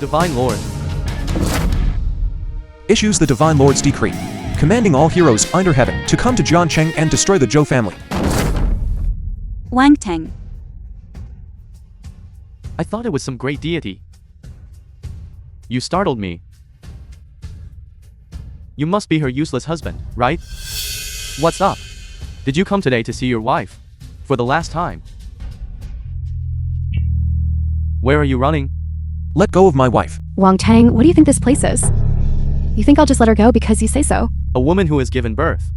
Divine Lord. Issues the Divine Lord's decree, commanding all heroes under heaven to come to Jiancheng and destroy the Zhou family. Wang Teng. I thought it was some great deity. You startled me. You must be her useless husband, right? What's up? Did you come today to see your wife? For the last time? Where are you running? Let go of my wife. Wang Tang, what do you think this place is? You think I'll just let her go because you say so? A woman who has given birth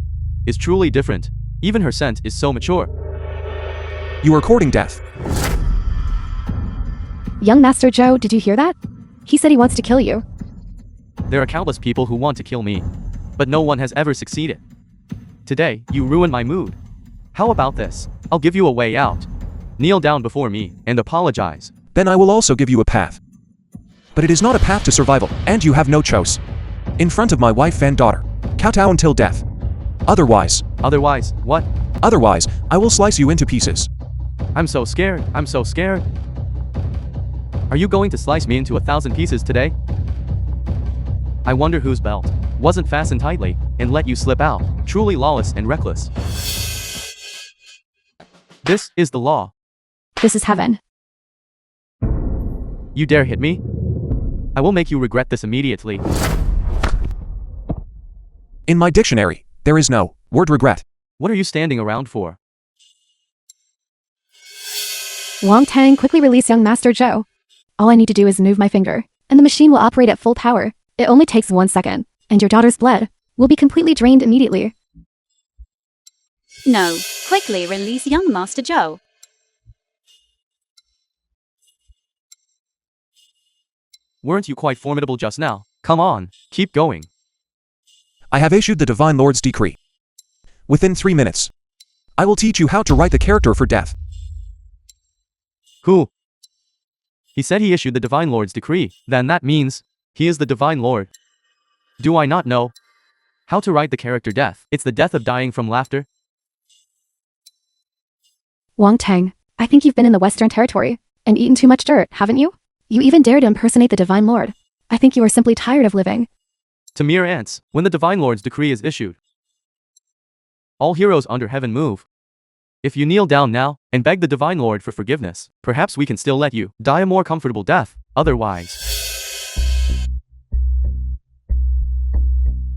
is truly different. Even her scent is so mature. You are courting death. Young Master Zhou, did you hear that? He said he wants to kill you. There are countless people who want to kill me, but no one has ever succeeded. Today, you ruined my mood. How about this? I'll give you a way out. Kneel down before me and apologize. Then I will also give you a path. But it is not a path to survival, and you have no choice. In front of my wife and daughter. Kowtow until death. Otherwise, What? Otherwise, I will slice you into pieces. I'm so scared. Are you going to slice me into 1,000 pieces today? I wonder whose belt wasn't fastened tightly and let you slip out. Truly lawless and reckless. This is the law. This is heaven. You dare hit me? I will make you regret this immediately. In my dictionary, there is no word regret. What are you standing around for? Wang Tang, quickly release young Master Zhou. All I need to do is move my finger, and the machine will operate at full power. It only takes 1 second, and your daughter's blood will be completely drained immediately. No. Quickly release young Master Zhou. Weren't you quite formidable just now? Come on, keep going. I have issued the Divine Lord's decree. Within 3 minutes, I will teach you how to write the character for death. Who? He said he issued the Divine Lord's decree. Then that means he is the Divine Lord. Do I not know how to write the character death? It's the death of dying from laughter. Wang Tang, I think you've been in the Western Territory and eaten too much dirt, haven't you? You even dare to impersonate the Divine Lord. I think you are simply tired of living. To mere ants, when the Divine Lord's decree is issued, all heroes under heaven move. If you kneel down now and beg the Divine Lord for forgiveness, perhaps we can still let you die a more comfortable death. Otherwise,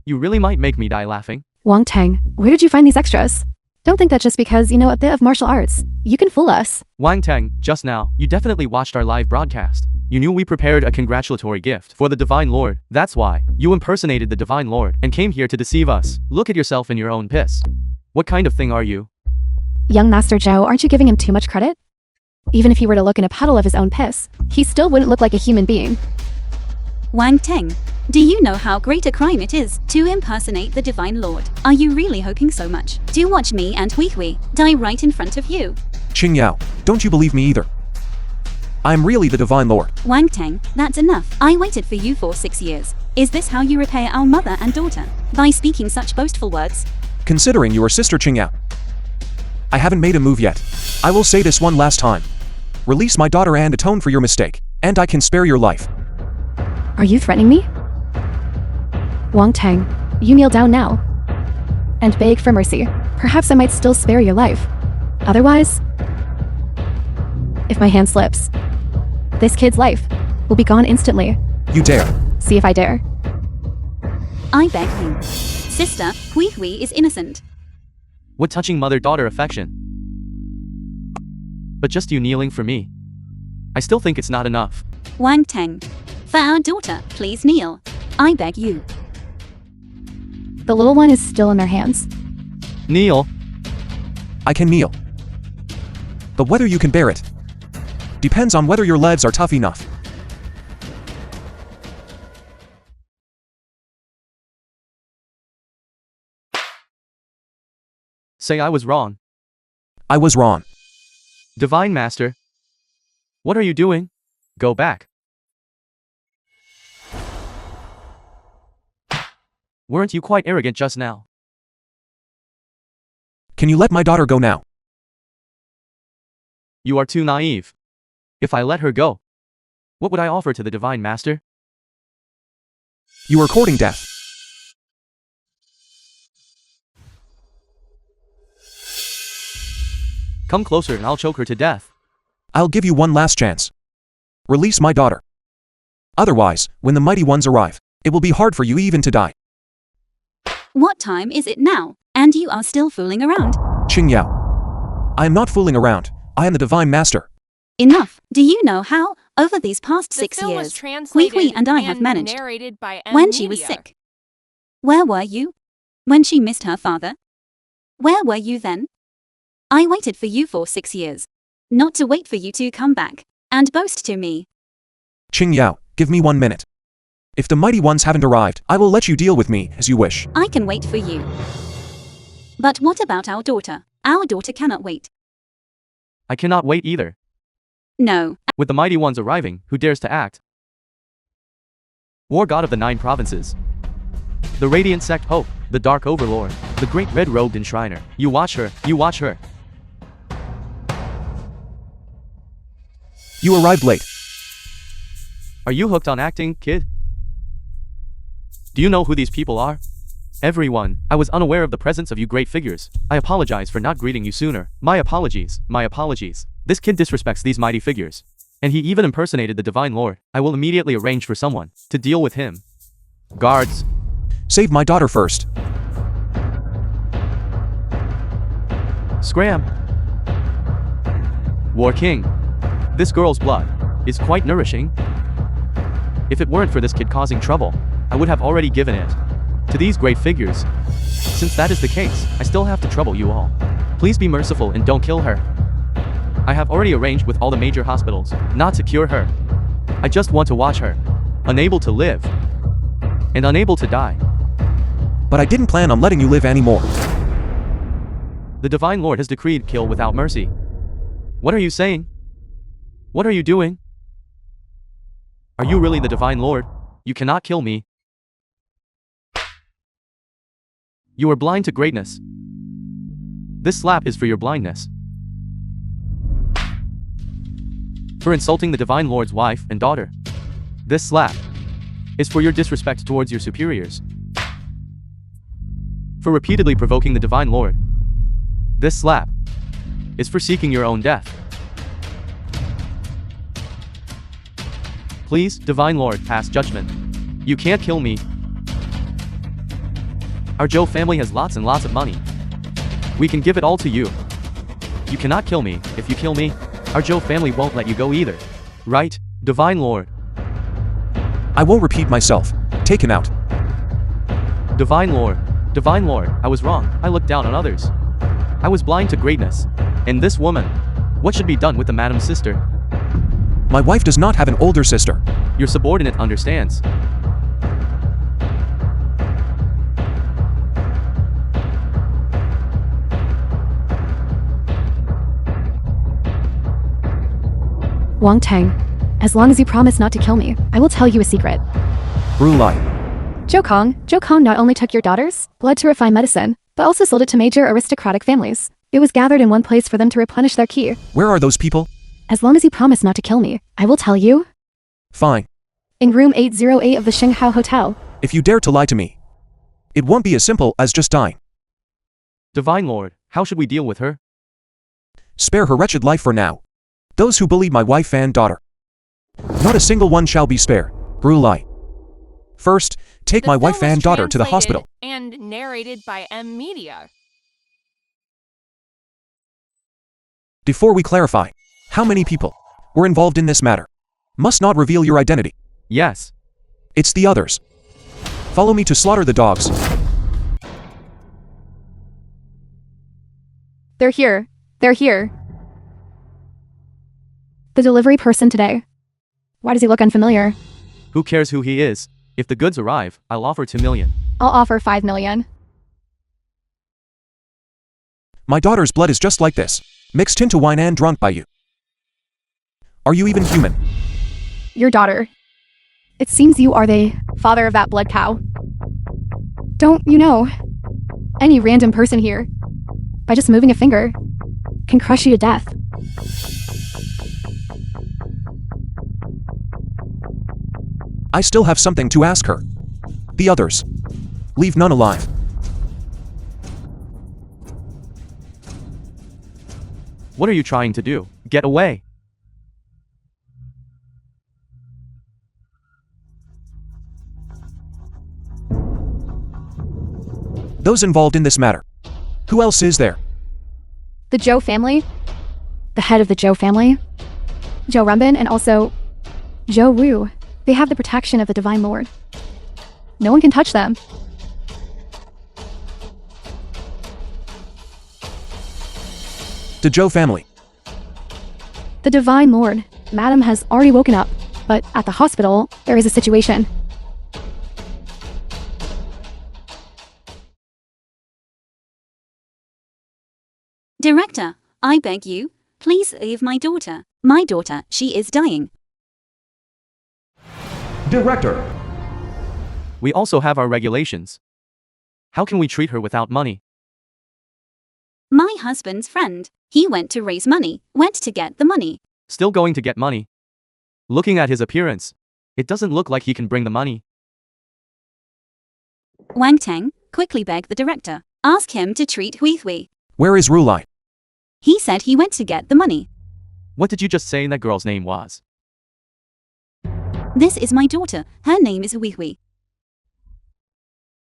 you really might make me die laughing. Wang Tang, where did you find these extras? Don't think that just because you know a bit of martial arts, you can fool us. Wang Teng, just now, you definitely watched our live broadcast. You knew we prepared a congratulatory gift for the Divine Lord. That's why you impersonated the Divine Lord and came here to deceive us. Look at yourself in your own piss. What kind of thing are you? Young Master Zhou, aren't you giving him too much credit? Even if he were to look in a puddle of his own piss, he still wouldn't look like a human being. Wang Teng, do you know how great a crime it is to impersonate the Divine Lord? Are you really hoping so much to watch me and Hui Hui die right in front of you? Qing Yao, don't you believe me either? I'm really the Divine Lord. Wang Teng, that's enough. I waited for you for 6 years. Is this how you repay our mother and daughter? By speaking such boastful words? Considering your sister Qing Yao, I haven't made a move yet. I will say this one last time. Release my daughter and atone for your mistake, and I can spare your life. Are you threatening me? Wang Tang, you kneel down now and beg for mercy. Perhaps I might still spare your life. Otherwise, if my hand slips, this kid's life will be gone instantly. You dare. See if I dare. I beg you. Sister, Hui Hui is innocent. What touching mother-daughter affection. But just you kneeling for me, I still think it's not enough. Wang Teng, for our daughter, please kneel. I beg you. The little one is still in their hands. Kneel. I can kneel. But whether you can bear it depends on whether your legs are tough enough. Say I was wrong. I was wrong. Divine Master. What are you doing? Go back. Weren't you quite arrogant just now? Can you let my daughter go now? You are too naive. If I let her go, What would I offer to the Divine Master? You are courting death. Come closer and I'll choke her to death. I'll give you one last chance. Release my daughter. Otherwise, when the mighty ones arrive, it will be hard for you even to die. What time is it now? And you are still fooling around? Qingyao. I am not fooling around. I am the Divine Master. Enough. Do you know how, over these past The 6 film was years, translated and I have managed, narrated by when she was Media. sick? Where were you? When she missed her father? Where were you then? I waited for you for 6 years. Not to wait for you to come back and boast to me. Qingyao, give me 1 minute. If the mighty ones haven't arrived, I will let you deal with me as you wish. I can wait for you. But what about our daughter? Our daughter cannot wait. I cannot wait either. No. With the mighty ones arriving, who dares to act? War god of the 9 provinces. The radiant sect Hope, the dark overlord, the great red-robed enshriner. You watch her, you watch her. You arrived late. Are you hooked on acting, kid? Do you know who these people are? Everyone, I was unaware of the presence of you great figures. I apologize for not greeting you sooner. My apologies, my apologies. This kid disrespects these mighty figures. And he even impersonated the Divine Lord. I will immediately arrange for someone to deal with him. Guards. Save my daughter first. Scram. War King. This girl's blood is quite nourishing. If it weren't for this kid causing trouble, I would have already given it to these great figures. Since that is the case, I still have to trouble you all. Please be merciful and don't kill her. I have already arranged with all the major hospitals not to cure her. I just want to watch her, unable to live and unable to die. But I didn't plan on letting you live anymore. The Divine Lord has decreed kill without mercy. What are you saying? What are you doing? Are you really the Divine Lord? You cannot kill me. You are blind to greatness. This slap is for your blindness. For insulting the Divine Lord's wife and daughter. This slap is for your disrespect towards your superiors. For repeatedly provoking the Divine Lord. This slap is for seeking your own death. Please, Divine Lord, pass judgment. You can't kill me. Our Zhou family has lots and lots of money. We can give it all to you. You cannot kill me. If you kill me, our Zhou family won't let you go either. Right, Divine Lord? I won't repeat myself. Take him out. Divine Lord, I was wrong. I looked down on others. I was blind to greatness. And this woman, what should be done with the madam's sister? My wife does not have an older sister. Your subordinate understands. Wang Tang, as long as you promise not to kill me, I will tell you a secret. Brulai. Zhou Kong not only took your daughter's blood to refine medicine, but also sold it to major aristocratic families. It was gathered in one place for them to replenish their qi. Where are those people? As long as you promise not to kill me, I will tell you. Fine. In room 808 of the Xinghao Hotel. If you dare to lie to me, it won't be as simple as just dying. Divine Lord, how should we deal with her? Spare her wretched life for now. Those who bullied my wife and daughter. Not a single one shall be spared. Brulai. First, take my wife and daughter to the hospital. And narrated by Media. Before we clarify, how many people were involved in this matter? Must not reveal your identity. Yes. It's the others. Follow me to slaughter the dogs. They're here. They're here. The delivery person today. Why does he look unfamiliar? Who cares who he is? If the goods arrive, I'll offer 2 million. I'll offer 5 million. My daughter's blood is just like this, mixed into wine and drunk by you. Are you even human? Your daughter. It seems you are the father of that blood cow. Don't you know? Any random person here, by just moving a finger, can crush you to death. I still have something to ask her. The others. Leave none alive. What are you trying to do? Get away. Those involved in this matter. Who else is there? The Zhou family? The head of the Zhou family? Zhou Runbin and also Zhou Wu. They have the protection of the Divine Lord. No one can touch them. The Zhou family. The Divine Lord. Madam has already woken up, but at the hospital, there is a situation. Director, I beg you, please leave my daughter. My daughter, she is dying. Director. We also have our regulations. How can we treat her without money? My husband's friend, he went to raise money, went to get the money. Still going to get money. Looking at his appearance, it doesn't look like he can bring the money. Wang Tang, quickly beg the director. Ask him to treat Hui Hui. Where is Rulai? He said he went to get the money. What did you just say that girl's name was? This is my daughter. Her name is Hui Hui.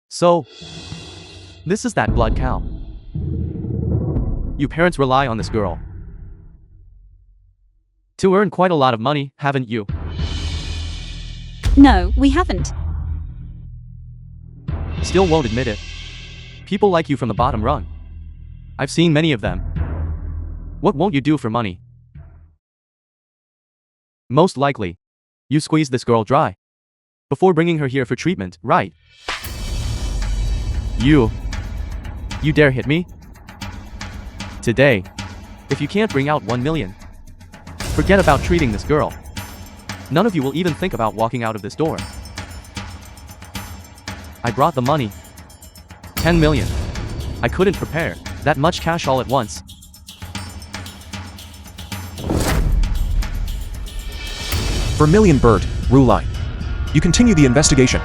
So, this is that blood cow. You parents rely on this girl to earn quite a lot of money, haven't you? No, we haven't. Still won't admit it. People like you from the bottom rung. I've seen many of them. What won't you do for money? Most likely, you squeezed this girl dry before bringing her here for treatment, right? You dare hit me? Today, if you can't bring out 1 million, forget about treating this girl. None of you will even think about walking out of this door. I brought the money. 10 million. I couldn't prepare that much cash all at once. Vermilion Bird, Rulai. You continue the investigation.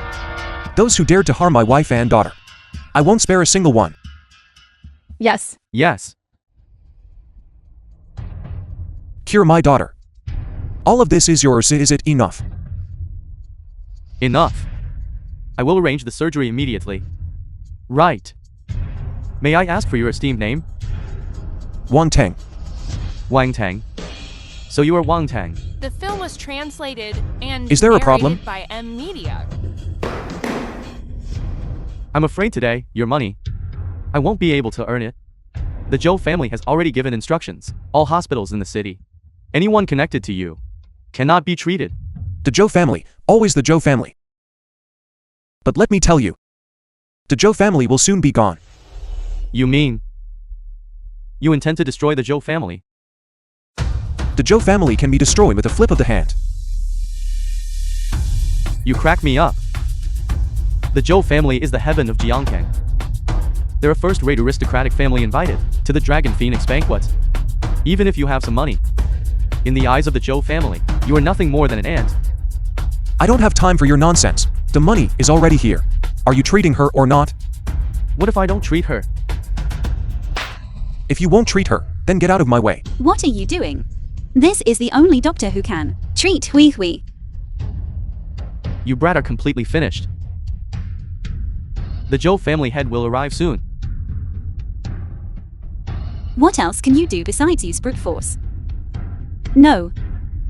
Those who dared to harm my wife and daughter. I won't spare a single one. Yes. Yes. Cure my daughter. All of this is yours, is it enough? Enough. I will arrange the surgery immediately. Right. May I ask for your esteemed name? Wang Tang. Wang Tang. So you are Wang Tang. The film was translated and Is there a problem? narrated by M Media. I'm afraid today, your money, I won't be able to earn it. The Zhou family has already given instructions. All hospitals in the city, anyone connected to you, cannot be treated. The Zhou family, always the Zhou family. But let me tell you, the Zhou family will soon be gone. You mean you intend to destroy the Zhou family? The Zhou family can be destroyed with a flip of the hand. You crack me up. The Zhou family is the heaven of Jiangkang. They're a first-rate aristocratic family invited to the Dragon Phoenix banquet. Even if you have some money, in the eyes of the Zhou family, you are nothing more than an ant. I don't have time for your nonsense. The money is already here. Are you treating her or not? What if I don't treat her? If you won't treat her, then get out of my way. What are you doing? This is the only doctor who can treat Hui Hui. You brat are completely finished. The Zhou family head will arrive soon. What else can you do besides use brute force? No.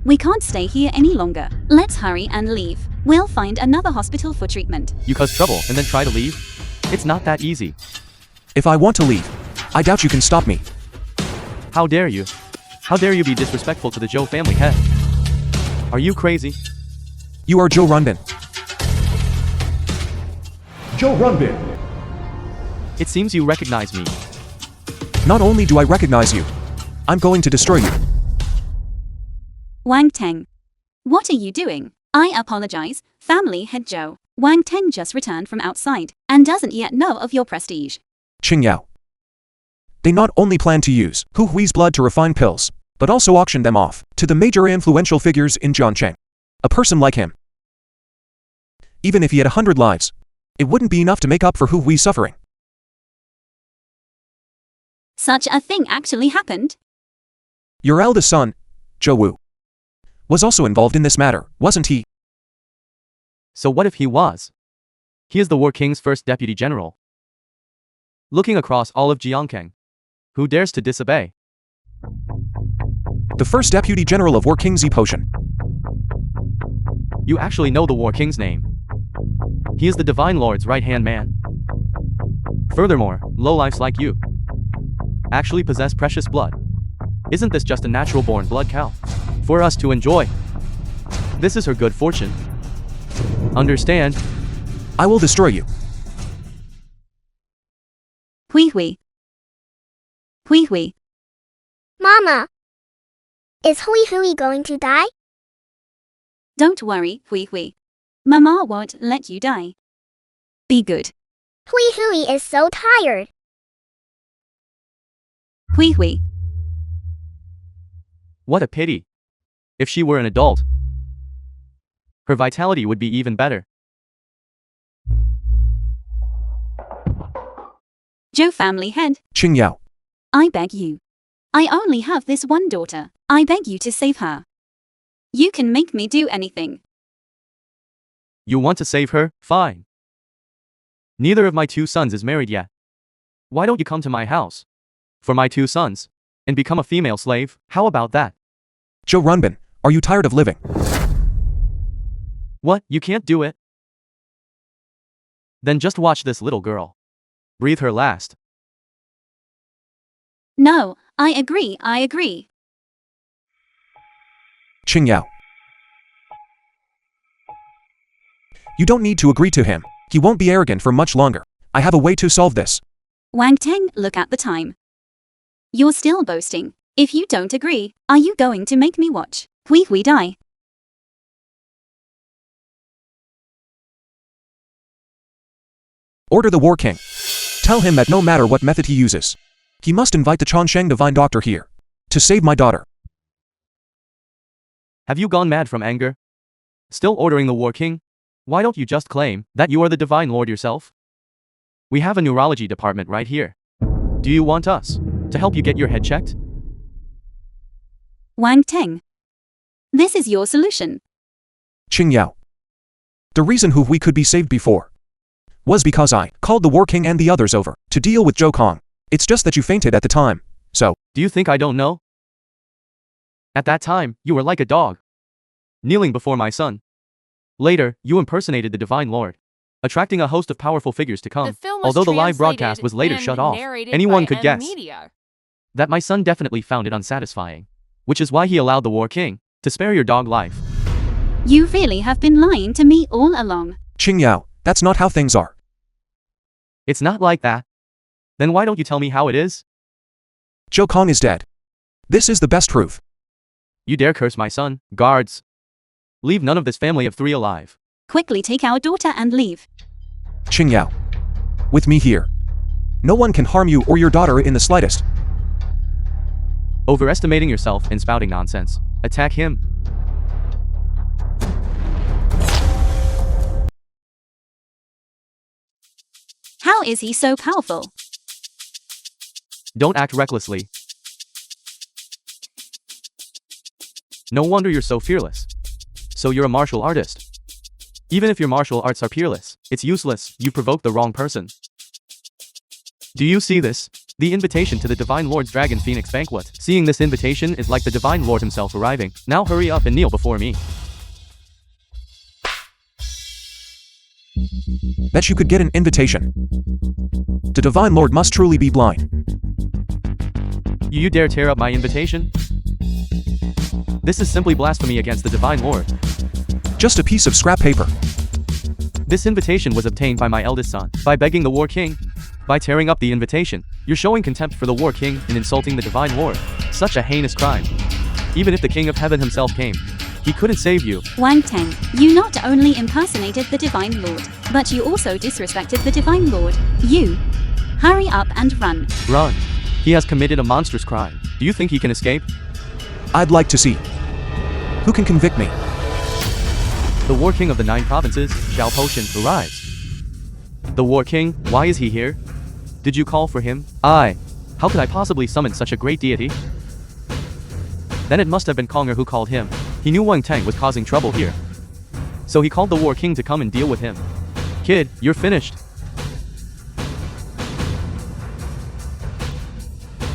We can't stay here any longer. Let's hurry and leave. We'll find another hospital for treatment. You cause trouble and then try to leave? It's not that easy. If I want to leave, I doubt you can stop me. How dare you? How dare you be disrespectful to the Zhou family head? Are you crazy? You are Zhou Runbin. Zhou Runbin. It seems you recognize me. Not only do I recognize you, I'm going to destroy you. Wang Teng. What are you doing? I apologize, family head Zhou. Wang Teng just returned from outside and doesn't yet know of your prestige. Qing Yao. They not only plan to use Hu Hui's blood to refine pills, but also auction them off to the major influential figures in Jiangcheng. A person like him Even if he had 100 lives, it wouldn't be enough to make up for who we suffering. Such a thing actually happened? Your eldest son, Jo Woo, was also involved in this matter, wasn't he? So what if he was? He is the War King's first deputy general. Looking across all of Gyeongkang, who dares to disobey? The first deputy general of War King Z Potion. You actually know the War King's name. He is the Divine Lord's right-hand man. Furthermore, lowlifes like you actually possess precious blood. Isn't this just a natural-born blood cow for us to enjoy? This is her good fortune. Understand? I will destroy you. Hui Hui. Hui Hui. Mama, is Hui Hui going to die? Don't worry, Hui Hui. Mama won't let you die. Be good. Hui Hui is so tired. Hui Hui. What a pity. If she were an adult, her vitality would be even better. Joe family head, Qing Yao. I beg you. I only have this one daughter. I beg you to save her. You can make me do anything. You want to save her? Fine. Neither of my two sons is married yet. Why don't you come to my house for my two sons and become a female slave? How about that? Jo Runbin, are you tired of living? What? You can't do it? Then just watch this little girl. Breathe her last. No, I agree. Qing Yao. You don't need to agree to him. He won't be arrogant for much longer. I have a way to solve this. Wang Teng, look at the time. You're still boasting. If you don't agree, are you going to make me watch Hui Hui die? Order the War King. Tell him that no matter what method he uses, he must invite the Chongsheng Divine Doctor here to save my daughter. Have you gone mad from anger? Still ordering the War King? Why don't you just claim that you are the Divine Lord yourself? We have a neurology department right here. Do you want us to help you get your head checked? Wang Teng. This is your solution. Qing Yao. The reason Hu Hui could be saved before was because I called the War King and the others over to deal with Zhou Kong. It's just that you fainted at the time, so. Do you think I don't know? At that time, you were like a dog, kneeling before my son. Later, you impersonated the Divine Lord, attracting a host of powerful figures to come. Although the live broadcast was later shut off, anyone could guess that my son definitely found it unsatisfying, which is why he allowed the War King to spare your dog life. You really have been lying to me all along. Qing Yao, that's not how things are. It's not like that. Then why don't you tell me how it is? Zhou Kong is dead. This is the best proof. You dare curse my son? Guards! Leave none of this family of three alive. Quickly take our daughter and leave. Qing Yao. With me here, no one can harm you or your daughter in the slightest. Overestimating yourself and spouting nonsense. Attack him. How is he so powerful? Don't act recklessly. No wonder you're so fearless. So you're a martial artist. Even if your martial arts are peerless, it's useless. You provoked the wrong person. Do you see this? The invitation to the Divine Lord's Dragon Phoenix Banquet. Seeing this invitation is like the Divine Lord himself arriving. Now hurry up and kneel before me. That you could get an invitation. The Divine Lord must truly be blind. You dare tear up my invitation? This is simply blasphemy against the Divine Lord. Just a piece of scrap paper. This invitation was obtained by my eldest son, by begging the War King. By tearing up the invitation, you're showing contempt for the War King and insulting the Divine Lord. Such a heinous crime. Even if the King of Heaven himself came, he couldn't save you. Wang Teng, you not only impersonated the Divine Lord, but you also disrespected the Divine Lord. You. Hurry up and run. Run. He has committed a monstrous crime. Do you think he can escape? I'd like to see. Who can convict me? The War King of the 9 provinces, Xiao Potion, arrives. The War King, why is he here? Did you call for him? How could I possibly summon such a great deity? Then it must have been Konger who called him. He knew Wang Tang was causing trouble here. So he called the War King to come and deal with him. Kid, you're finished.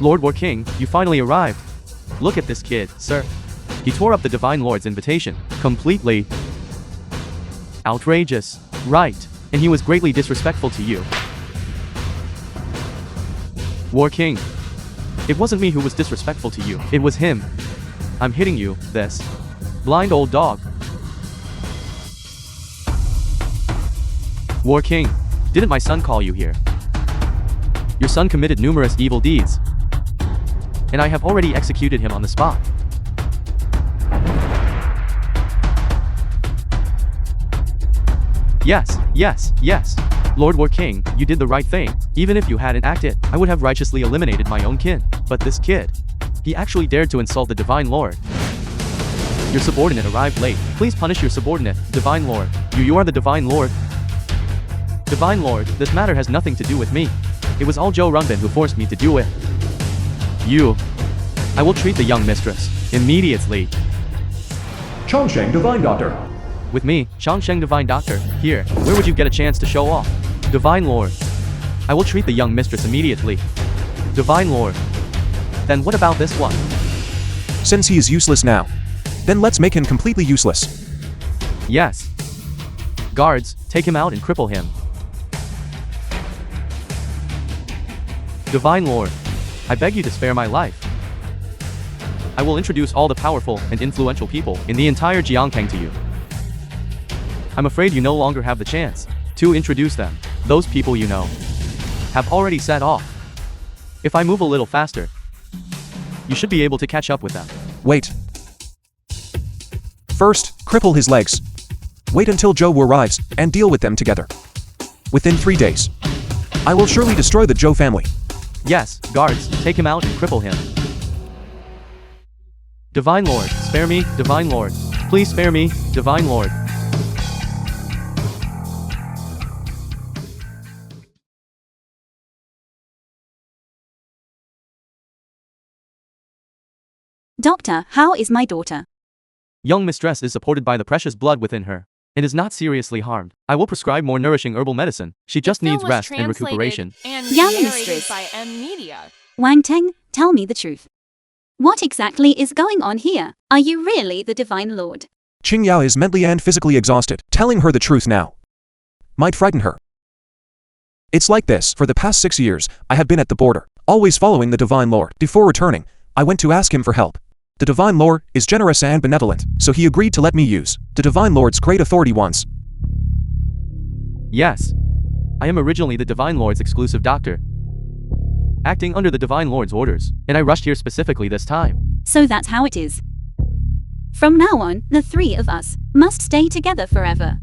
Lord War King, you finally arrived. Look at this kid, sir. He tore up the Divine Lord's invitation. Completely. Outrageous. Right. And he was greatly disrespectful to you. War King. It wasn't me who was disrespectful to you. It was him. I'm hitting you, this. Blind old dog. War King. Didn't my son call you here? Your son committed numerous evil deeds. And I have already executed him on the spot. Yes. Lord War King, you did the right thing. Even if you hadn't acted, I would have righteously eliminated my own kin. But this kid, he actually dared to insult the Divine Lord. Your subordinate arrived late. Please punish your subordinate, Divine Lord. You are the Divine Lord. Divine Lord, this matter has nothing to do with me. It was all Zhou Runbin who forced me to do it. I will treat the young mistress immediately. Chongsheng Divine Doctor. With me, Chongsheng Divine Doctor, here, where would you get a chance to show off? Divine Lord. I will treat the young mistress immediately. Divine Lord. Then what about this one? Since he is useless now, then let's make him completely useless. Yes. Guards, take him out and cripple him. Divine Lord. I beg you to spare my life. I will introduce all the powerful and influential people in the entire Jiangkang to you. I'm afraid you no longer have the chance to introduce them. Those people you know have already set off. If I move a little faster, you should be able to catch up with them. Wait. First, cripple his legs. Wait until Zhou arrives and deal with them together. Within 3 days, I will surely destroy the Zhou family. Yes, guards, take him out and cripple him. Divine Lord, spare me, Divine Lord. Please spare me, Divine Lord. Doctor, how is my daughter? Young mistress is supported by the precious blood within her and is not seriously harmed. I will prescribe more nourishing herbal medicine. She just needs rest and recuperation. And Young narrated mistress. by M Media. Wang Teng, tell me the truth. What exactly is going on here? Are you really the Divine Lord? Qing Yao is mentally and physically exhausted. Telling her the truth now might frighten her. It's like this. For the past 6 years, I have been at the border, always following the Divine Lord. Before returning, I went to ask him for help. The Divine Lord is generous and benevolent, so he agreed to let me use the Divine Lord's great authority once. Yes. I am originally the Divine Lord's exclusive doctor, acting under the Divine Lord's orders, and I rushed here specifically this time. So that's how it is. From now on, the 3 of us must stay together forever.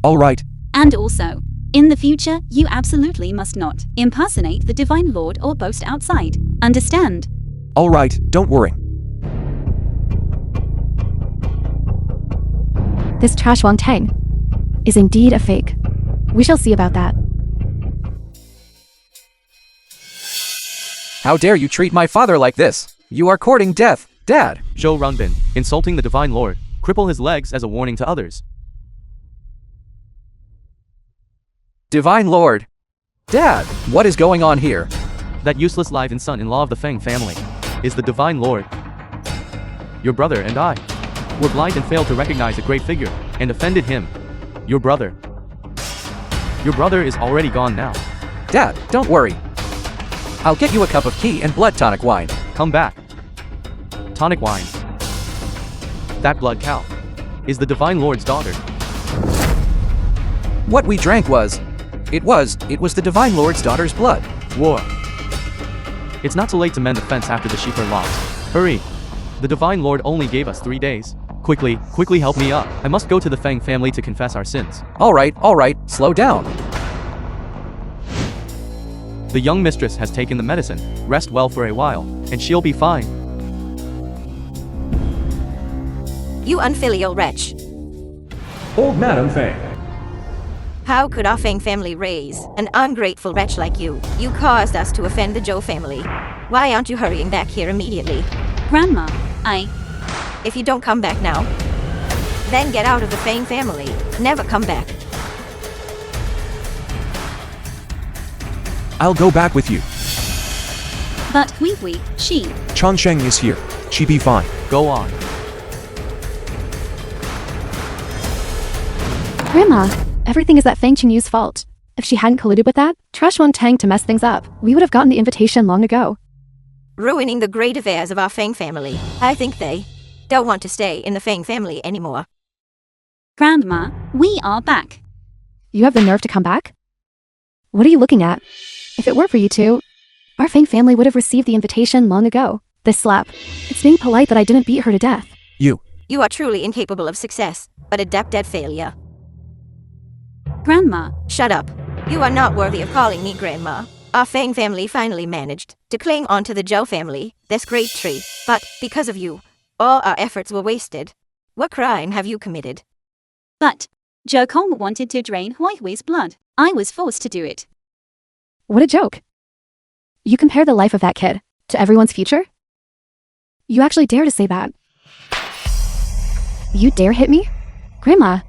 All right. And also, in the future, you absolutely must not impersonate the Divine Lord or boast outside. Understand? All right, don't worry. This trash Wang Tang is indeed a fake. We shall see about that. How dare you treat my father like this? You are courting death, Dad. Zhou Runbin, insulting the Divine Lord, cripple his legs as a warning to others. Divine Lord. Dad, what is going on here? That useless live-in son-in-law of the Feng family is the Divine Lord. Your brother and I were blind and failed to recognize a great figure and offended him. Your brother is already gone now. Dad, don't worry. I'll get you a cup of tea and blood tonic wine. Come back. Tonic wine. That blood cow is the Divine Lord's daughter. What we drank was the Divine Lord's daughter's blood. War. It's not too late to mend the fence after the sheep are lost. Hurry. The Divine Lord only gave us 3 days. Quickly help me up. I must go to the Feng family to confess our sins. All right, slow down. The young mistress has taken the medicine. Rest well for a while, and she'll be fine. You unfilial wretch. Old Madam Fang. How could our Fang family raise an ungrateful wretch like you? You caused us to offend the Zhou family. Why aren't you hurrying back here immediately? Grandma, If you don't come back now, then get out of the Fang family. Never come back. I'll go back with you. but Hui, she. Changsheng is here. She be fine. Go on. Grandma, everything is that Fang Qingyu's fault. If she hadn't colluded with that, trash Wang Tang to mess things up, we would have gotten the invitation long ago. Ruining the great affairs of our Fang family. I think they don't want to stay in the Fang family anymore. Grandma, we are back. You have the nerve to come back? What are you looking at? If it weren't for you two, our Fang family would have received the invitation long ago. This slap. It's being polite that I didn't beat her to death. You. You are truly incapable of success, but adept at failure. Grandma, Shut up. You are not worthy of calling me Grandma. Our Fang family finally managed to cling onto the Zhou family, this great tree. But because of you, all our efforts were wasted. What crime have you committed? but Zhou Kong wanted to drain Hui's blood. I was forced to do it. What a joke. You compare the life of that kid to everyone's future? You actually dare to say that? You dare hit me? Grandma,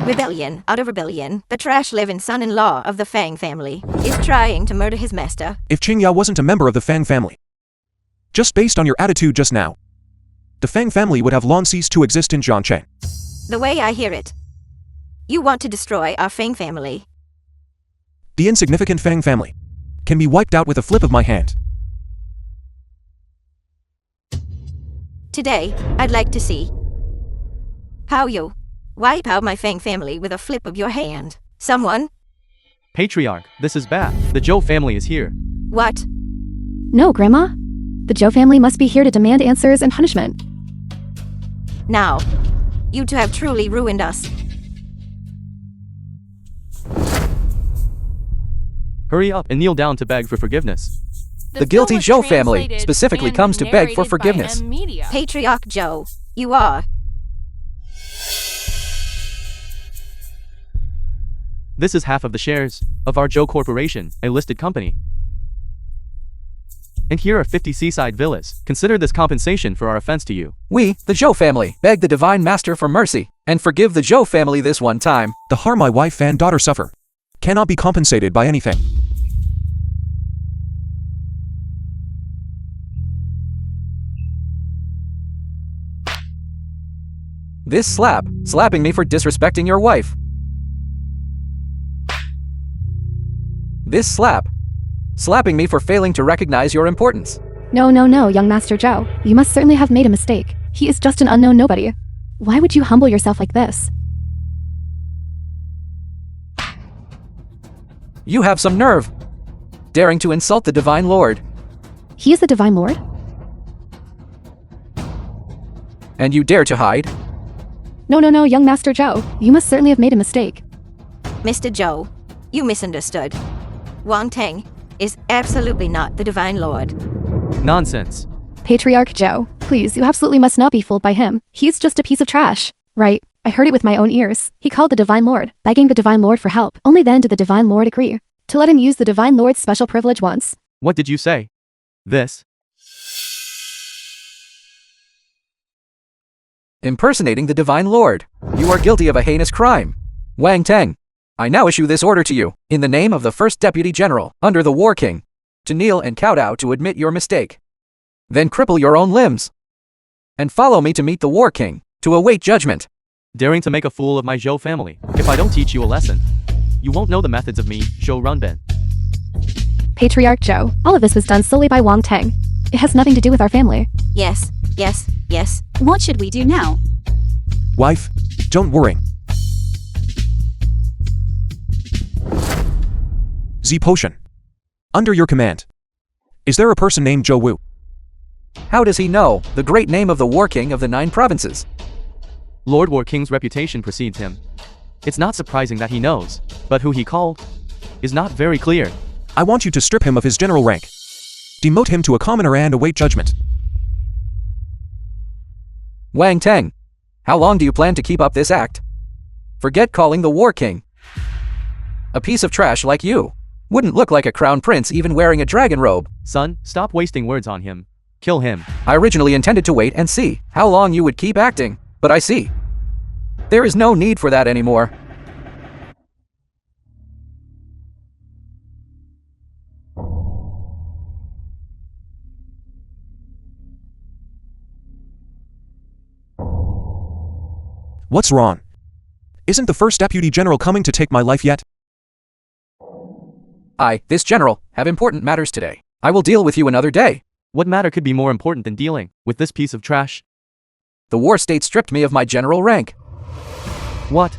Rebellion out of rebellion. The trash-living son-in-law of the Fang family is trying to murder his master. If Qingya wasn't a member of the Fang family, just based on your attitude just now, the Fang family would have long ceased to exist in Zhangcheng. The way I hear it, you want to destroy our Fang family. The insignificant Fang family can be wiped out with a flip of my hand. Today, I'd like to see how you wipe out my Fang family with a flip of your hand. Someone? Patriarch, this is bad. The Zhou family is here. What? no, Grandma. The Zhou family must be here to demand answers and punishment. Now, you two have truly ruined us. Hurry up and kneel down to beg for forgiveness. The guilty film was Zhou family translated specifically and comes to beg for narrated by forgiveness. Media. Patriarch Zhou, you are. This is half of the shares of our Zhou Corporation, a listed company. And here are 50 seaside villas. Consider this compensation for our offense to you. We, the Zhou family, beg the Divine Master for mercy, and forgive the Zhou family this one time. The harm my wife and daughter suffer cannot be compensated by anything. This slap, slapping me for disrespecting your wife. This slap, slapping me for failing to recognize your importance. No, young Master Zhou. You must certainly have made a mistake. He is just an unknown nobody. Why would you humble yourself like this? You have some nerve, daring to insult the Divine Lord, He is the Divine Lord? and you dare to hide? No, young Master Zhou. You must certainly have made a mistake. Mr. Zhou, you misunderstood. Wang Tang is absolutely not the Divine Lord. Nonsense. Patriarch Zhou, please, you absolutely must not be fooled by him. He's just a piece of trash. Right, I heard it with my own ears. He called the Divine Lord, begging the Divine Lord for help. Only then did the Divine Lord agree to let him use the Divine Lord's special privilege once. What did you say? This? Impersonating the Divine Lord. You are guilty of a heinous crime. Wang Tang, I now issue this order to you, in the name of the First Deputy General, under the War King, to kneel and kowtow to admit your mistake. Then cripple your own limbs. And follow me to meet the War King, to await judgment. Daring to make a fool of my Zhou family. If I don't teach you a lesson, you won't know the methods of me, Zhou Runben. Patriarch Zhou, all of this was done solely by Wang Tang. It has nothing to do with our family. Yes. What should we do now? Wife, don't worry. Z Potion. Under your command. Is there a person named Zhou Wu? How does he know the great name of the War King of the 9 provinces? Lord War King's reputation precedes him. It's not surprising that he knows, but who he called is not very clear. I want you to strip him of his general rank. Demote him to a commoner and await judgment. Wang Tang, how long do you plan to keep up this act? Forget calling the War King. A piece of trash like you wouldn't look like a crown prince even wearing a dragon robe. Son, stop wasting words on him. Kill him. I originally intended to wait and see how long you would keep acting, but I see. There is no need for that anymore. What's wrong? Isn't the first deputy general coming to take my life yet? This general, have important matters today. I will deal with you another day. What matter could be more important than dealing with this piece of trash? The war state stripped me of my general rank. What?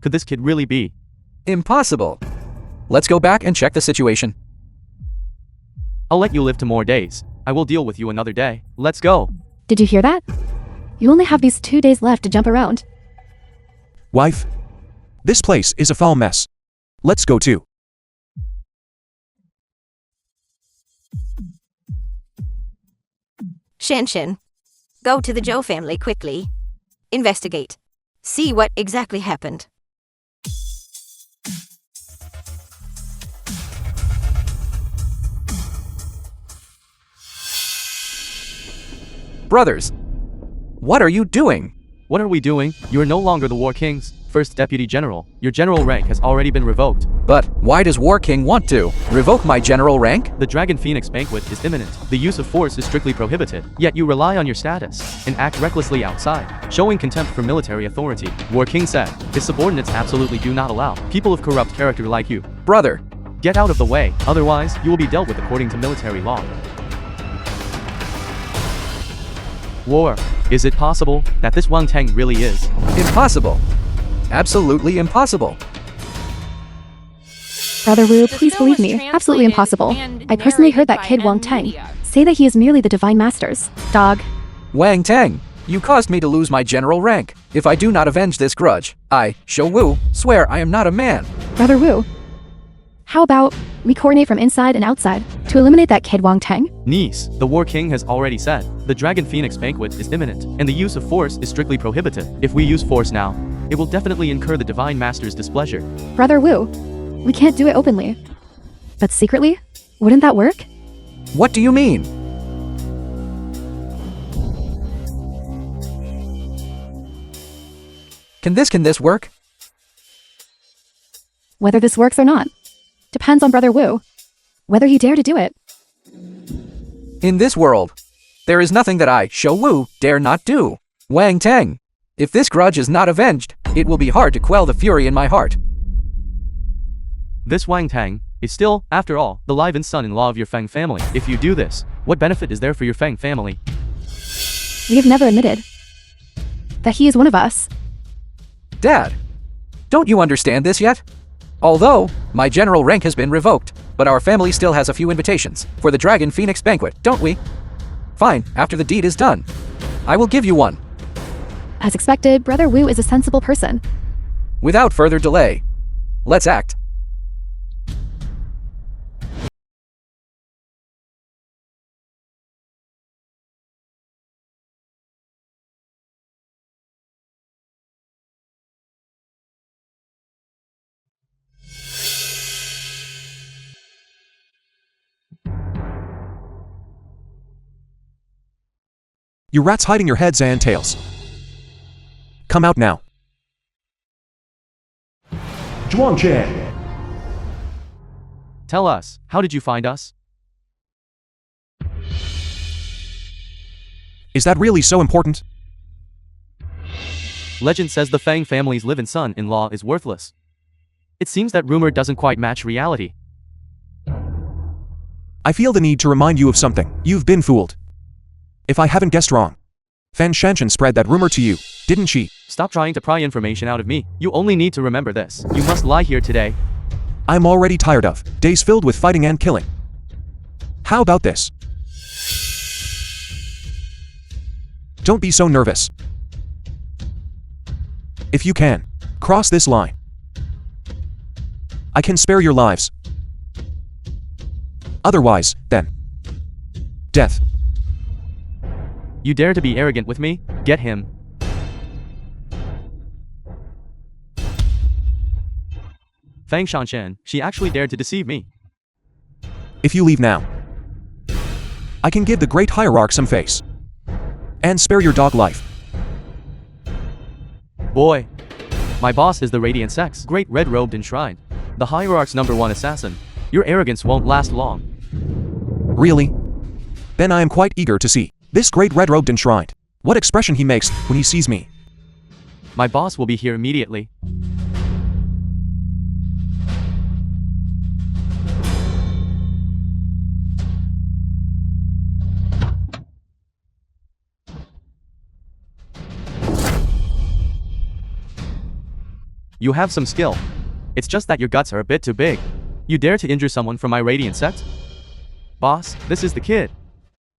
Could this kid really be? Impossible. Let's go back and check the situation. I'll let you live to more days. I will deal with you another day. Let's go. Did you hear that? You only have these 2 days left to jump around. Wife? This place is a foul mess. Let's go too. Shanshan, go to the Zhou family quickly. Investigate. See what exactly happened. Brothers, what are you doing? What are we doing? You are no longer the War King's first deputy general. Your general rank has already been revoked. But why does War King want to revoke my general rank? The Dragon Phoenix banquet is imminent. The use of force is strictly prohibited. Yet you rely on your status and act recklessly outside, showing contempt for military authority. War King said, his subordinates absolutely do not allow people of corrupt character like you. Brother, Get out of the way, otherwise you will be dealt with according to military law. War. Is it possible that this Wang Tang really is? impossible. Absolutely impossible. Brother Wu, The please film believe was me. Absolutely translated impossible. and I personally heard that narrated kid by Wang N Tang Media. say that he is merely the divine masters. Dog. Wang Tang, you caused me to lose my general rank. If I do not avenge this grudge, I, Shou Wu, swear I am not a man. Brother Wu. How about we coordinate from inside and outside to eliminate that kid Wang Tang? Niece, the War King has already said, the Dragon Phoenix banquet is imminent, and the use of force is strictly prohibited. If we use force now, it will definitely incur the Divine Master's displeasure. Brother Wu. We can't do it openly. But secretly? Wouldn't that work? What do you mean? Can this work? Whether this works or not depends on Brother Wu. Whether you dare to do it. In this world, there is nothing that I, Shou Wu, dare not do. Wang Tang, if this grudge is not avenged, it will be hard to quell the fury in my heart. This Wang Tang is still, after all, the live-in son-in-law of your Fang family. If you do this, what benefit is there for your Fang family? We have never admitted that he is one of us. Dad, don't you understand this yet? Although, my general rank has been revoked, but our family still has a few invitations for the Dragon Phoenix banquet, don't we? Fine, after the deed is done, I will give you one. As expected, Brother Wu is a sensible person. Without further delay, let's act. You rats hiding your heads and tails. Come out now. Zhuangchen. Tell us, how did you find us? Is that really so important? Legend says the Fang family's live-in son-in-law is worthless. It seems that rumor doesn't quite match reality. I feel the need to remind you of something. You've been fooled. If I haven't guessed wrong, Fan Shanshan spread that rumor to you, didn't she? Stop trying to pry information out of me. You only need to remember this. You must lie here today. I'm already tired of days filled with fighting and killing. How about this? Don't be so nervous. If you can, cross this line. I can spare your lives. Otherwise, then, death. You dare to be arrogant with me? Get him. Fang Shanshan, she actually dared to deceive me. If you leave now, I can give the great hierarch some face. And spare your dog life. Boy. My boss is the Radiant Sex, great red-robed enshrined. The hierarch's #1 assassin. Your arrogance won't last long. Really? Then I am quite eager to see this great red-robed enshrined. What expression he makes when he sees me. My boss will be here immediately. You have some skill. It's just that your guts are a bit too big. You dare to injure someone from my Radiant sect? Boss, this is the kid.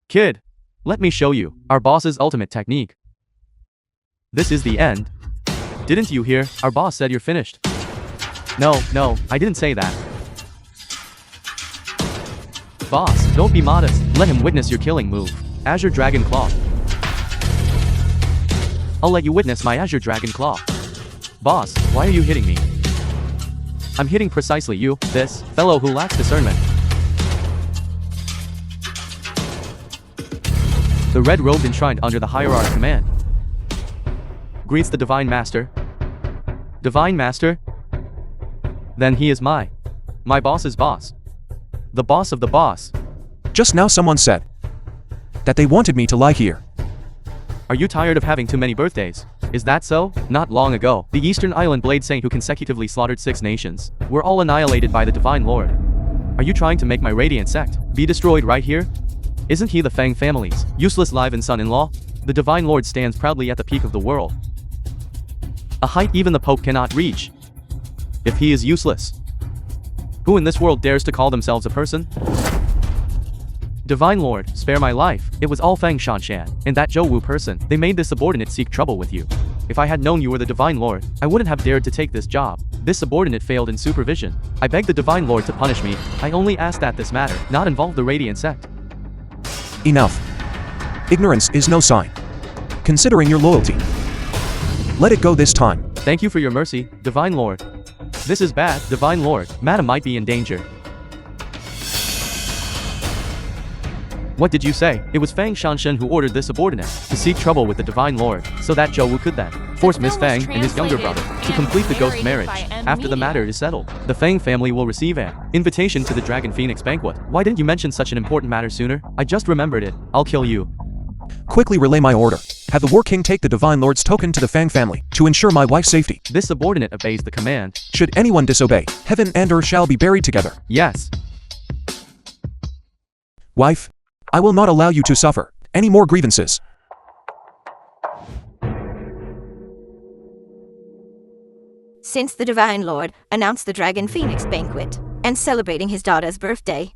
Kid, let me show you our boss's ultimate technique. This is the end. Didn't you hear? Our boss said you're finished. No, I didn't say that. Boss, don't be modest. Let him witness your killing move. Azure Dragon Claw. I'll let you witness my Azure Dragon Claw. Boss, why are you hitting me? I'm hitting precisely you, this fellow who lacks discernment. The red-robed enshrined under the hierarch command greets the Divine Master. Divine Master? Then he is my boss's boss. The boss of the boss. Just now someone said that they wanted me to lie here. Are you tired of having too many birthdays? Is that so? Not long ago, the Eastern Island Blade Saint who consecutively slaughtered 6 nations were all annihilated by the Divine Lord. Are you trying to make my Radiant sect be destroyed right here? Isn't he the Fang family's useless live-in son-in-law? The Divine Lord stands proudly at the peak of the world, a height even the Pope cannot reach. If he is useless, who in this world dares to call themselves a person? Divine Lord, spare my life. It was all Fang Shanshan and that Zhou Wu person. They made this subordinate seek trouble with you. If I had known you were the Divine Lord, I wouldn't have dared to take this job. This subordinate failed in supervision. I beg the Divine Lord to punish me. I only ask that this matter not involve the Radiant sect. Enough. Ignorance is no sign. Considering your loyalty. Let it go this time. Thank you for your mercy, Divine Lord. This is bad, Divine Lord. Madam might be in danger. What did you say? It was Fang Shanshan who ordered this subordinate to seek trouble with the Divine Lord, so that Zhou Wu could then force Miss Fang and his younger brother to complete the ghost marriage. After the matter is settled, the Fang family will receive an invitation to the Dragon Phoenix banquet. Why didn't you mention such an important matter sooner? I just remembered it. I'll kill you. Quickly relay my order. Have the War King take the Divine Lord's token to the Fang family to ensure my wife's safety. This subordinate obeys the command. Should anyone disobey, heaven and earth shall be buried together. Yes. Wife, I will not allow you to suffer any more grievances. Since the Divine Lord announced the Dragon Phoenix banquet and celebrating his daughter's birthday,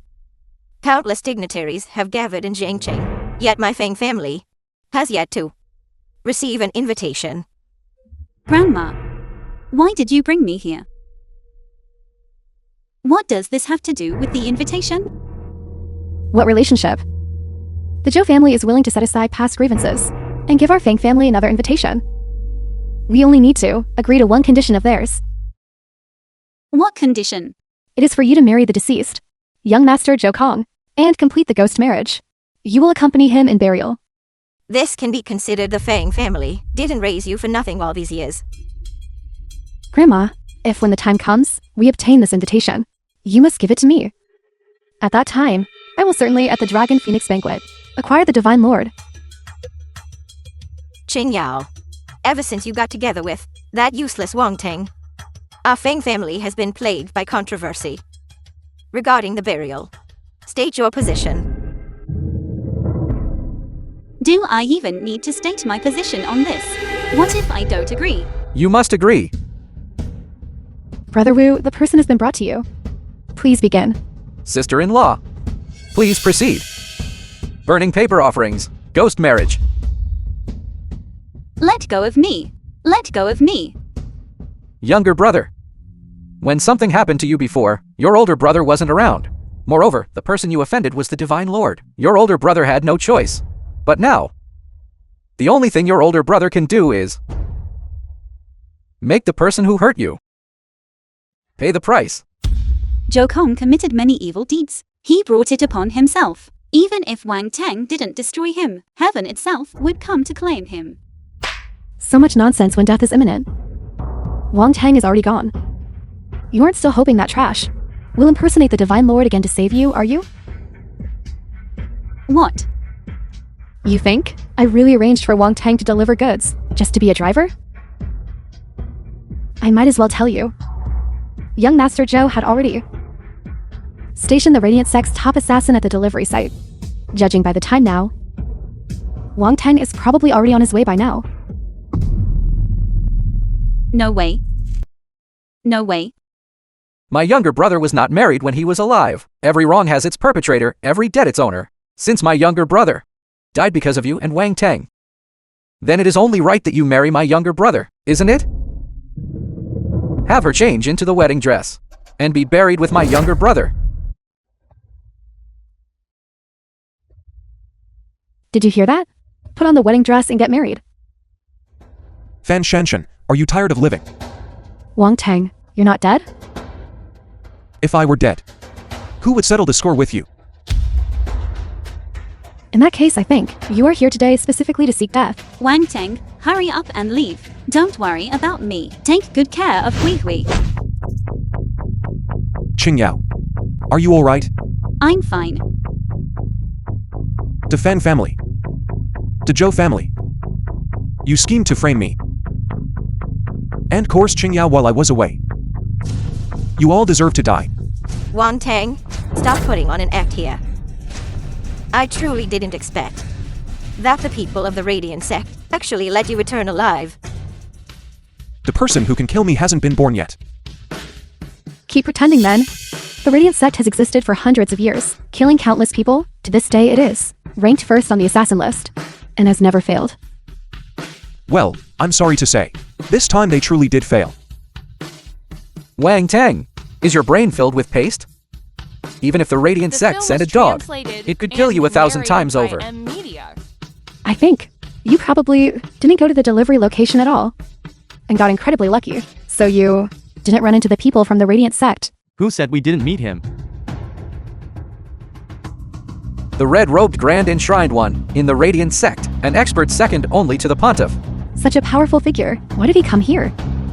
countless dignitaries have gathered in Jiangcheng, yet my Fang family has yet to receive an invitation. Grandma, why did you bring me here? What does this have to do with the invitation? What relationship? The Zhou family is willing to set aside past grievances and give our Fang family another invitation. We only need to agree to one condition of theirs. What condition? It is for you to marry the deceased, young Master Zhou Kong, and complete the ghost marriage. You will accompany him in burial. This can be considered the Fang family didn't raise you for nothing all these years. Grandma, if when the time comes, we obtain this invitation, you must give it to me. At that time, I will certainly at the Dragon Phoenix banquet acquire the Divine Lord. Qing Yao, ever since you got together with that useless Wang Teng, our Fang family has been plagued by controversy regarding the burial. State your position. Do I even need to state my position on this? What if I don't agree? You must agree. Brother Wu, the person has been brought to you. Please begin. Sister-in-law, please proceed. Burning paper offerings, ghost marriage. Let go of me. Let go of me. Younger brother. When something happened to you before, your older brother wasn't around. Moreover, the person you offended was the Divine Lord. Your older brother had no choice. But now, the only thing your older brother can do is make the person who hurt you Pay the price. Zhou Kong committed many evil deeds. He brought it upon himself. Even if Wang Teng didn't destroy him, heaven itself would come to claim him. So much nonsense when death is imminent. Wang Teng is already gone. You aren't still hoping that trash will impersonate the Divine Lord again to save you, are you? What? You think? I really arranged for Wang Teng to deliver goods, just to be a driver? I might as well tell you. Young Master Zhou had already stationed the Radiant Sect's top assassin at the delivery site. Judging by the time now, Wang Teng is probably already on his way by now. No way. No way. My younger brother was not married when he was alive. Every wrong has its perpetrator, every debt its owner. Since my younger brother died because of you and Wang Teng, then it is only right that you marry my younger brother, isn't it? Have her change into the wedding dress and be buried with my younger brother. Did you hear that? Put on the wedding dress and get married. Fan Shanshan, are you tired of living? Wang Teng, you're not dead? If I were dead, who would settle the score with you? In that case, I think you are here today specifically to seek death. Wang Teng, hurry up and leave. Don't worry about me. Take good care of Hui Hui. Qing Yao, are you alright? I'm fine. The Fan family. The Zhou family. You schemed to frame me. And course Qing Yao while I was away. You all deserve to die. Wang Teng, stop putting on an act here. I truly didn't expect that the people of the Radiant Sect actually let you return alive. The person who can kill me hasn't been born yet. Keep pretending then. The Radiant Sect has existed for hundreds of years, killing countless people. To this day it is ranked first on the assassin list, and has never failed. Well, I'm sorry to say, this time they truly did fail. Wang Teng, is your brain filled with paste? Even if the Radiant The Sect film sent a was dog, translated it could kill and you 1,000 narrated times by over. Media. I think you probably didn't go to the delivery location at all, and got incredibly lucky. So you didn't run into the people from the Radiant Sect. Who said we didn't meet him? The red-robed Grand Enshrined One in the Radiant Sect, an expert second only to the Pontiff. Such a powerful figure. Why did he come here?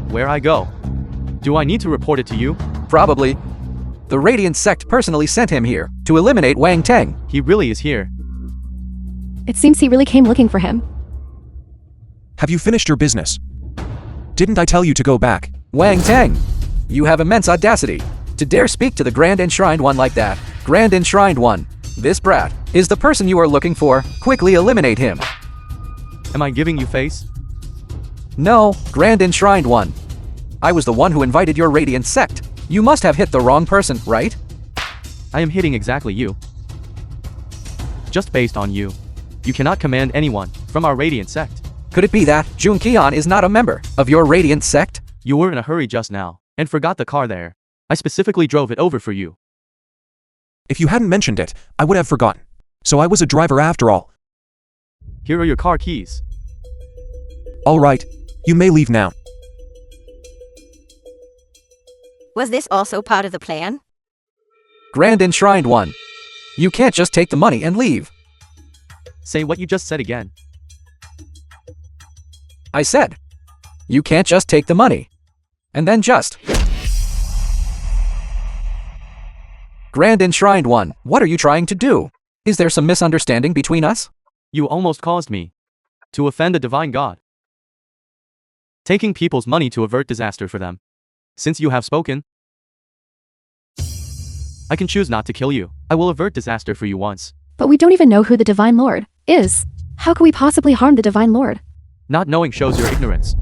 Where I go? Do I need to report it to you? Probably. The Radiant Sect personally sent him here to eliminate Wang Teng. He really is here. It seems he really came looking for him. Have you finished your business? Didn't I tell you to go back? Wang Teng, you have immense audacity to dare speak to the Grand Enshrined One like that. Grand Enshrined One, this brat is the person you are looking for. Quickly eliminate him. Am I giving you face? No, Grand Enshrined One. I was the one who invited your Radiant Sect. You must have hit the wrong person, right? I am hitting exactly you. Just based on you. You cannot command anyone from our Radiant Sect. Could it be that Jun Qian is not a member of your Radiant Sect? You were in a hurry just now, and forgot the car there. I specifically drove it over for you. If you hadn't mentioned it, I would have forgotten. So I was a driver after all. Here are your car keys. Alright, you may leave now. Was this also part of the plan? Grand Enshrined One. You can't just take the money and leave. Say what you just said again. I said, you can't just take the money. And then just. Grand Enshrined One, what are you trying to do? Is there some misunderstanding between us? You almost caused me to offend a divine god. Taking people's money to avert disaster for them. Since you have spoken, I can choose not to kill you. I will avert disaster for you once. But we don't even know who the Divine Lord is. How could we possibly harm the Divine Lord? Not knowing shows your ignorance.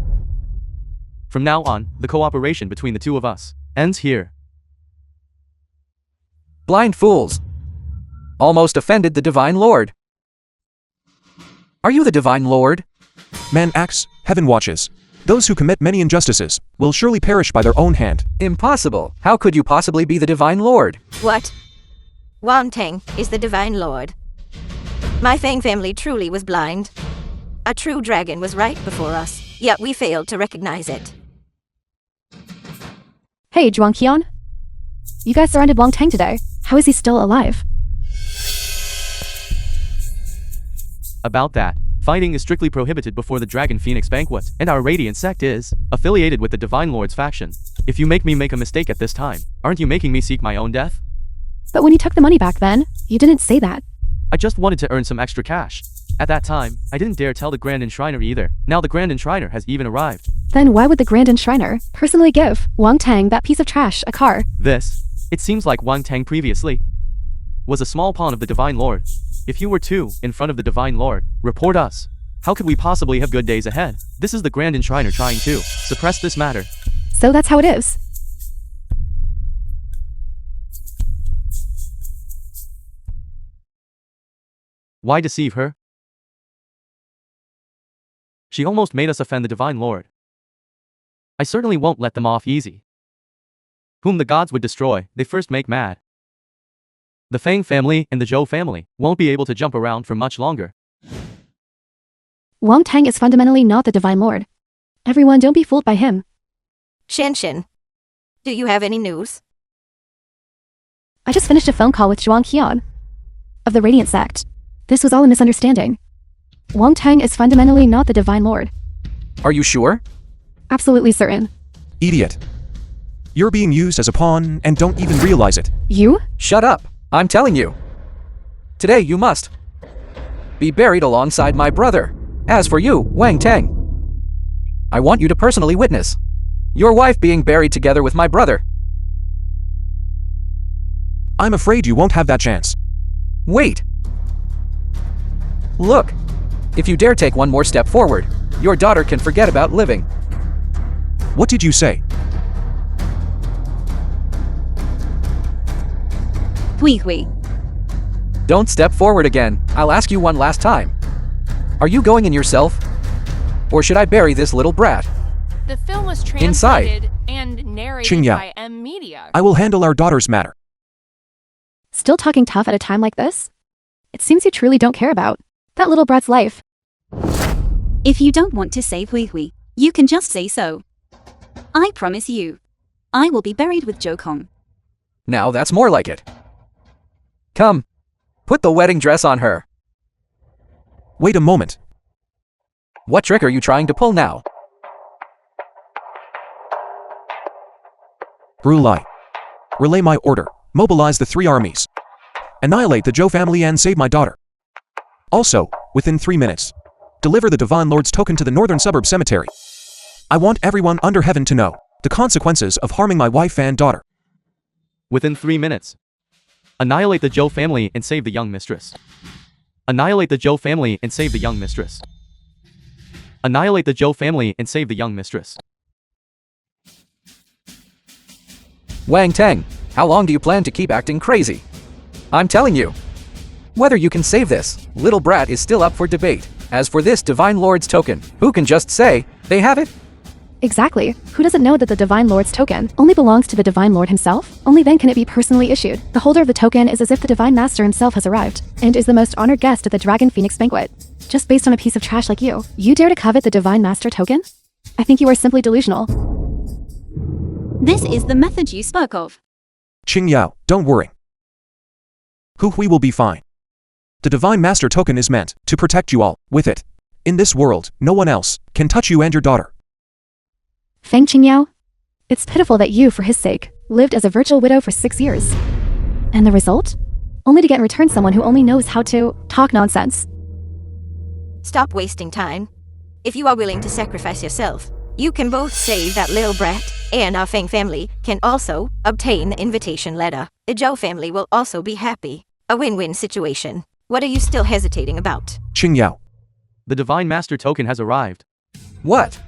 From now on, the cooperation between the two of us ends here. Blind fools. Almost offended the Divine Lord. Are you the Divine Lord? Man acts, heaven watches. Those who commit many injustices will surely perish by their own hand. Impossible. How could you possibly be the Divine Lord? What? Wang Teng is the Divine Lord. My Fang family truly was blind. A true dragon was right before us, yet we failed to recognize it. Hey, Zhuangqian. You guys surrounded Wang Tang today. How is he still alive? About that, fighting is strictly prohibited before the Dragon Phoenix banquet, and our Radiant sect is affiliated with the Divine Lord's faction. If you make me make a mistake at this time, aren't you making me seek my own death? But when you took the money back then, you didn't say that. I just wanted to earn some extra cash. At that time, I didn't dare tell the Grand Enshriner either. Now the Grand Enshriner has even arrived. Then why would the Grand Enshriner personally give Wang Tang, that piece of trash, a car? It seems like Wang Tang previously was a small pawn of the Divine Lord. If you were too in front of the Divine Lord, report us. How could we possibly have good days ahead? This is the Grand Enshriner trying to suppress this matter. So that's how it is. Why deceive her? She almost made us offend the Divine Lord. I certainly won't let them off easy. Whom the gods would destroy, they first make mad. The Fang family and the Zhou family won't be able to jump around for much longer. Wang Tang is fundamentally not the Divine Lord. Everyone, don't be fooled by him. Shen, do you have any news? I just finished a phone call with Zhuangqian of the Radiant sect. This was all a misunderstanding. Wang Tang is fundamentally not the Divine Lord. Are you sure? Absolutely certain. Idiot. You're being used as a pawn and don't even realize it. You? Shut up. I'm telling you. Today you must be buried alongside my brother. As for you, Wang Tang, I want you to personally witness your wife being buried together with my brother. I'm afraid you won't have that chance. Wait. Look. If you dare take one more step forward, your daughter can forget about living. What did you say? Hui. Don't step forward again. I'll ask you one last time. Are you going in yourself? Or should I bury this little brat? The film was Inside. translated and narrated Qingyao. by M Media. I will handle our daughter's matter. Still talking tough at a time like this? It seems you truly don't care about that little brat's life. If you don't want to save Hui, you can just say so. I promise you, I will be buried with Zhou Kong. Now that's more like it. Come. Put the wedding dress on her. Wait a moment. What trick are you trying to pull now? Brulai. Relay my order. Mobilize the 3 armies. Annihilate the Zhou family and save my daughter. Also, within 3 minutes, deliver the Divine Lord's token to the northern suburb cemetery. I want everyone under heaven to know the consequences of harming my wife and daughter. Within 3 minutes. Annihilate the Zhou family and save the young mistress. Annihilate the Zhou family and save the young mistress. Annihilate the Zhou family and save the young mistress. Wang Tang, how long do you plan to keep acting crazy? I'm telling you. Whether you can save this little brat is still up for debate. As for this Divine Lord's token, who can just say they have it? Exactly. Who doesn't know that the Divine Lord's token only belongs to the Divine Lord himself? Only then can it be personally issued. The holder of the token is as if the Divine Master himself has arrived, and is the most honored guest at the Dragon Phoenix banquet. Just based on a piece of trash like you dare to covet the Divine Master token? I think you are simply delusional. This is the method you spoke of. Qingyao, don't worry. Hui will be fine. The Divine Master token is meant to protect you all. With it, in this world, no one else can touch you and your daughter. Feng Qingyao? It's pitiful that you, for his sake, lived as a virtual widow for 6 years. And the result? Only to get in return someone who only knows how to talk nonsense. Stop wasting time. If you are willing to sacrifice yourself, you can both save that little brat, and our Feng family can also obtain the invitation letter. The Zhou family will also be happy. A win-win situation. What are you still hesitating about? Qingyao. The Divine Master token has arrived. What?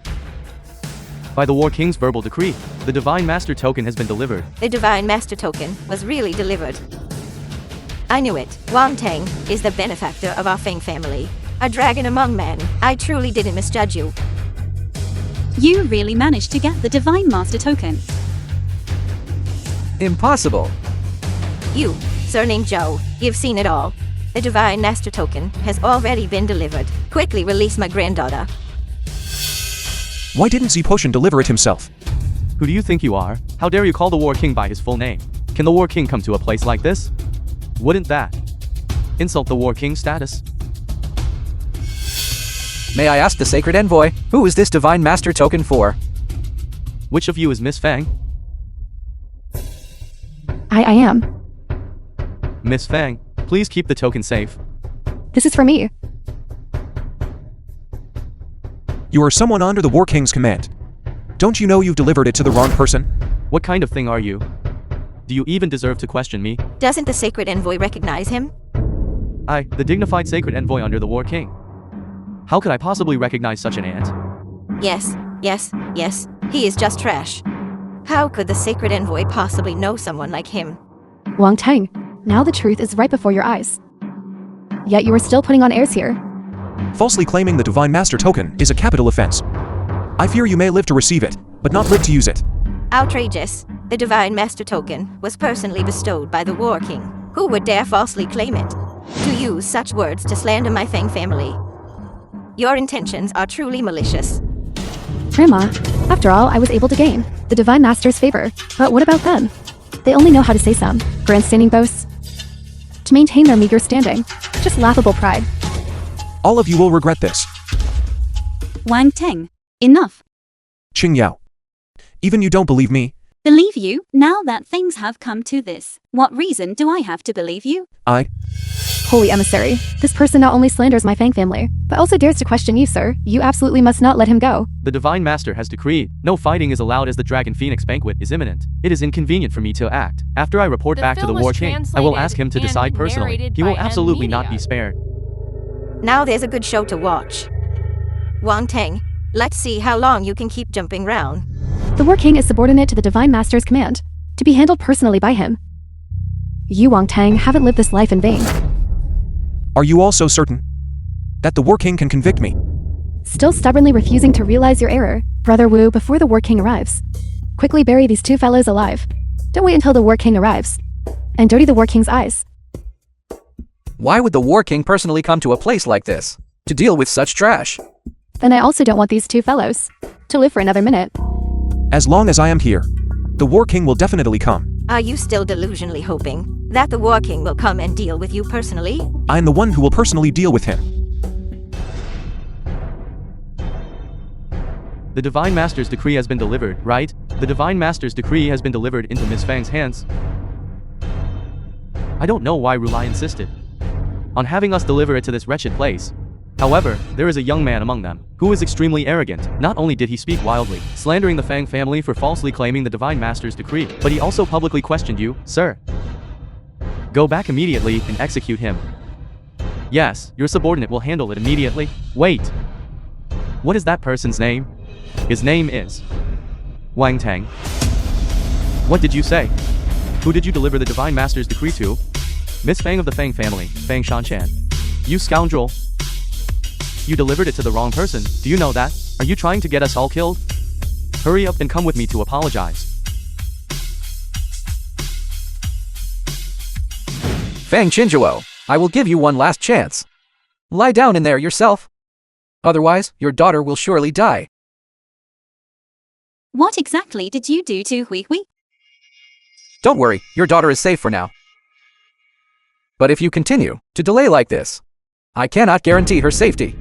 By the War King's verbal decree, the Divine Master token has been delivered. The Divine Master token was really delivered. I knew it. Wang Tang is the benefactor of our Feng family. A dragon among men. I truly didn't misjudge you. You really managed to get the Divine Master token. Impossible. You, surnamed Zhou, you've seen it all. The Divine Master token has already been delivered. Quickly release my granddaughter. Why didn't Potion deliver it himself? Who do you think you are? How dare you call the War King by his full name? Can the War King come to a place like this? Wouldn't that insult the War King's status? May I ask the Sacred Envoy, who is this Divine Master token for? Which of you is Miss Fang? I am. Miss Fang, please keep the token safe. This is for me. You are someone under the War King's command. Don't you know you've delivered it to the wrong person? What kind of thing are you? Do you even deserve to question me? Doesn't the Sacred Envoy recognize him? I, the dignified Sacred Envoy under the War King. How could I possibly recognize such an ant? Yes, yes, yes. He is just trash. How could the Sacred Envoy possibly know someone like him? Wang Tang, now the truth is right before your eyes. Yet you are still putting on airs here. Falsely claiming the Divine Master token is a capital offense. I fear you may live to receive it, but not live to use it. Outrageous. The Divine Master token was personally bestowed by the War King. Who would dare falsely claim it? To use such words to slander my Fang family. Your intentions are truly malicious. Grandma, after all, I was able to gain the Divine Master's favor. But what about them? They only know how to say some grandstanding boasts to maintain their meager standing. Just laughable pride. All of you will regret this. Wang Teng, enough. Qing Yao. Even you don't believe me? Believe you, now that things have come to this. What reason do I have to believe you? Holy emissary, this person not only slanders my Fang family, but also dares to question you, sir. You absolutely must not let him go. The Divine Master has decreed, no fighting is allowed as the Dragon Phoenix banquet is imminent. It is inconvenient for me to act. After I report back to the War King, I will ask him to decide personally. He will absolutely not be spared. Now there's a good show to watch. Wang Teng, let's see how long you can keep jumping round. The War King is subordinate to the Divine Master's command, to be handled personally by him. You, Wang Tang, haven't lived this life in vain. Are you all so certain that the War King can convict me? Still stubbornly refusing to realize your error, Brother Wu, before the War King arrives. Quickly bury these two fellows alive. Don't wait until the War King arrives. And dirty the War King's eyes. Why would the War King personally come to a place like this to deal with such trash? Then I also don't want these two fellows to live for another minute. As long as I am here, the War King will definitely come. Are you still delusionally hoping that the War King will come and deal with you personally? I am the one who will personally deal with him. The Divine Master's decree has been delivered, right? The Divine Master's decree has been delivered into Miss Fang's hands. I don't know why Rulai insisted on having us deliver it to this wretched place. However, there is a young man among them, who is extremely arrogant. Not only did he speak wildly, slandering the Fang family for falsely claiming the Divine Master's decree, but he also publicly questioned you, sir. Go back immediately and execute him. Yes, your subordinate will handle it immediately. Wait. What is that person's name? His name is Wang Tang. What did you say? Who did you deliver the Divine Master's decree to? Miss Fang of the Fang family, Fang Shanchan. You scoundrel. You delivered it to the wrong person. Do you know that? Are you trying to get us all killed? Hurry up and come with me to apologize. Fang Qinzhuo, I will give you one last chance. Lie down in there yourself. Otherwise, your daughter will surely die. What exactly did you do to Hui Hui? Don't worry, your daughter is safe for now. But if you continue to delay like this, I cannot guarantee her safety.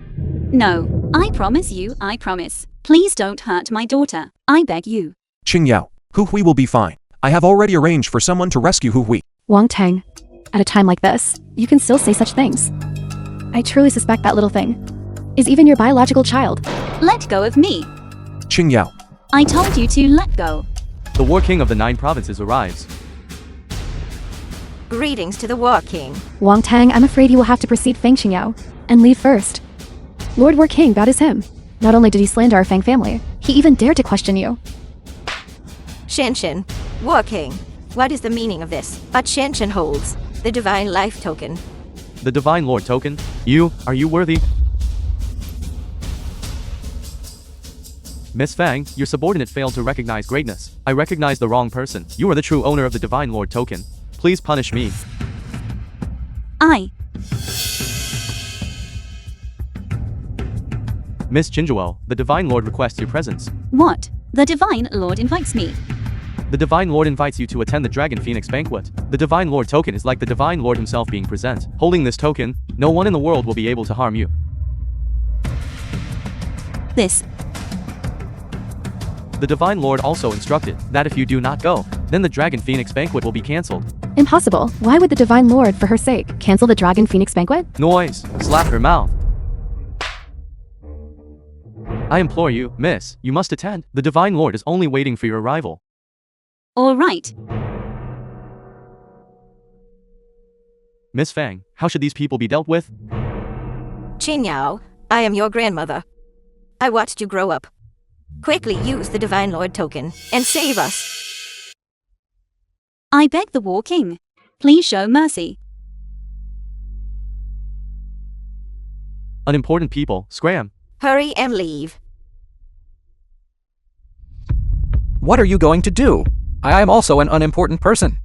No, I promise you, I promise. Please don't hurt my daughter. I beg you. Qing Yao, Hu Hui will be fine. I have already arranged for someone to rescue Hu Hui. Wang Tang, at a time like this, you can still say such things. I truly suspect that little thing is even your biological child. Let go of me. Qing Yao. I told you to let go. The War King of the 9 provinces arrives. Greetings to the War King. Wang Tang, I'm afraid you will have to precede Fang Qingyao and leave first. Lord War King, that is him. Not only did he slander our Fang family, he even dared to question you. Shenshin, War King, what is the meaning of this? But Shenshin holds the Divine Life Token. The Divine Lord token? Are you worthy? Miss Fang, your subordinate failed to recognize greatness. I recognize the wrong person. You are the true owner of the Divine Lord token. Please punish me. Miss Jinjuo, the Divine Lord requests your presence. What? The Divine Lord invites me. The Divine Lord invites you to attend the Dragon Phoenix banquet. The Divine Lord token is like the Divine Lord himself being present. Holding this token, no one in the world will be able to harm you. This. The Divine Lord also instructed that if you do not go, then the Dragon Phoenix banquet will be cancelled. Impossible. Why would the Divine Lord, for her sake, cancel the Dragon Phoenix banquet? Noise! Slap her mouth. I implore you, miss, you must attend. The Divine Lord is only waiting for your arrival. All right. Miss Fang, how should these people be dealt with? Qin Yao, I am your grandmother. I watched you grow up. Quickly use the Divine Lord token and save us. I beg the War King. Please show mercy. Unimportant people, scram. Hurry and leave. What are you going to do? I am also an unimportant person.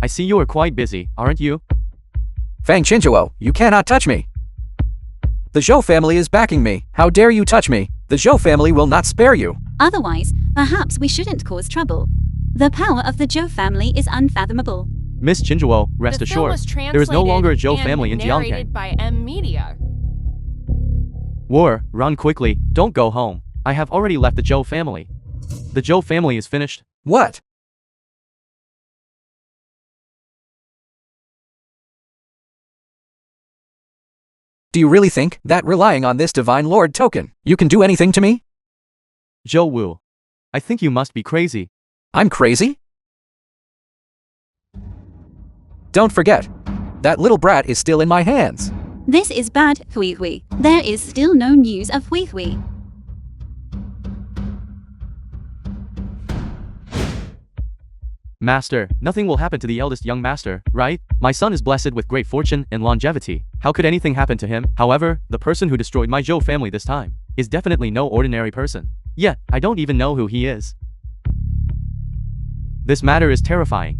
I see you are quite busy, aren't you? Fang Qinjuo, you cannot touch me. The Zhou family is backing me. How dare you touch me? The Zhou family will not spare you. Otherwise, perhaps we shouldn't cause trouble. The power of the Zhou family is unfathomable. Miss Jinjuo, rest The film assured, was there is no longer a translated Zhou family in and narrated Jiangkang. by M Media. War, run quickly, don't go home. I have already left the Zhou family. The Zhou family is finished. What? Do you really think that relying on this Divine Lord token, you can do anything to me? Zhou Wu. I think you must be crazy. I'm crazy? Don't forget, that little brat is still in my hands. This is bad, Hui Hui. There is still no news of Hui Hui. Master, nothing will happen to the eldest young master, right? My son is blessed with great fortune and longevity. How could anything happen to him? However, the person who destroyed my Zhou family this time is definitely no ordinary person. Yet, I don't even know who he is. This matter is terrifying.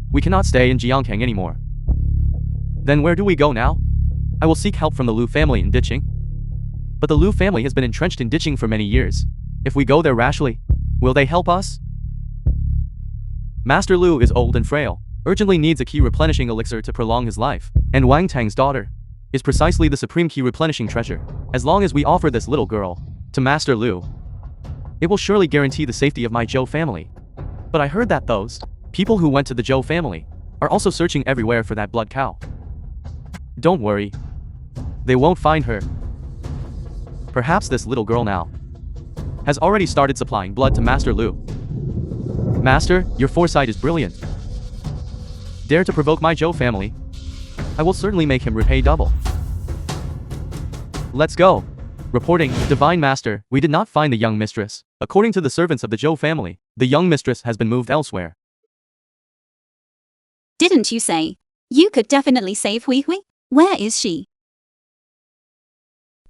We cannot stay in Jiangkang anymore. Then where do we go now? I will seek help from the Liu family in ditching. But the Liu family has been entrenched in ditching for many years. If we go there rashly, will they help us? Master Liu is old and frail, urgently needs a key replenishing elixir to prolong his life, and Wang Tang's daughter is precisely the supreme key replenishing treasure. As long as we offer this little girl to Master Liu, it will surely guarantee the safety of my Zhou family. But I heard that those people who went to the Zhou family are also searching everywhere for that blood cow. Don't worry, they won't find her. Perhaps this little girl now has already started supplying blood to Master Liu. Master, your foresight is brilliant. Dare to provoke my Zhou family? I will certainly make him repay double. Let's go. Reporting, Divine Master, we did not find the young mistress. According to the servants of the Zhou family, the young mistress has been moved elsewhere. Didn't you say? You could definitely save Hui Hui? Where is she?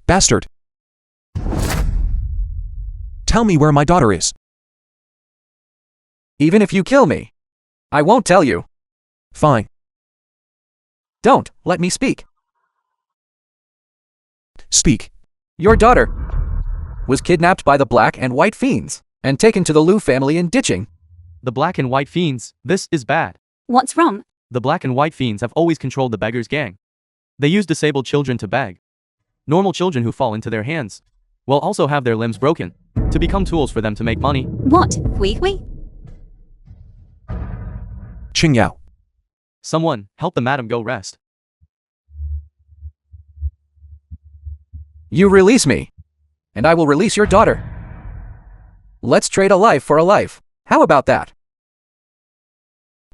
Bastard. Tell me where my daughter is. Even if you kill me, I won't tell you. Fine. Don't let me speak. Speak. Your daughter was kidnapped by the Black and White Fiends and taken to the Liu family in ditching. The Black and White Fiends, this is bad. What's wrong? The Black and White Fiends have always controlled the beggars gang. They use disabled children to beg. Normal children who fall into their hands will also have their limbs broken to become tools for them to make money. What, Hui Hui? Qing Yao. Someone, help the madam go rest. You release me, and I will release your daughter. Let's trade a life for a life. How about that?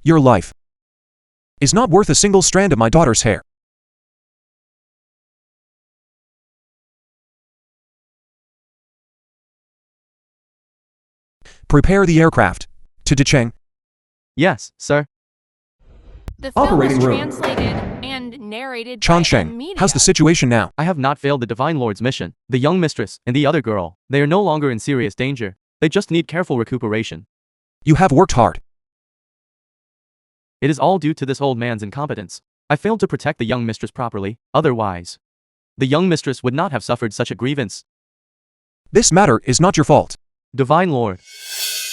Your life is not worth a single strand of my daughter's hair. Prepare the aircraft. To Dicheng. Yes, sir. The film was Operating room. translated and narrated by Chan M Sheng, Media. how's the situation now? I have not failed the Divine Lord's mission. The young mistress and the other girl, they are no longer in serious danger. They just need careful recuperation. You have worked hard. It is all due to this old man's incompetence. I failed to protect the young mistress properly, otherwise the young mistress would not have suffered such a grievance. This matter is not your fault. Divine Lord.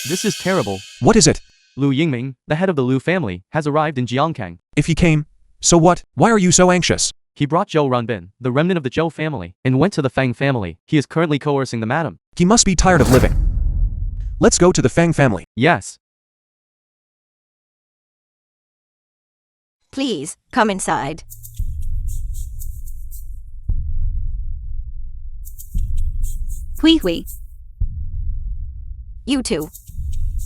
This is terrible. What is it? Lu Yingming, the head of the Lu family, has arrived in Jiangkang. If he came, so what? Why are you so anxious? He brought Zhou Runbin, the remnant of the Zhou family, and went to the Fang family. He is currently coercing the madam. He must be tired of living. Let's go to the Fang family. Yes. Please, come inside. Hui Hui. You two.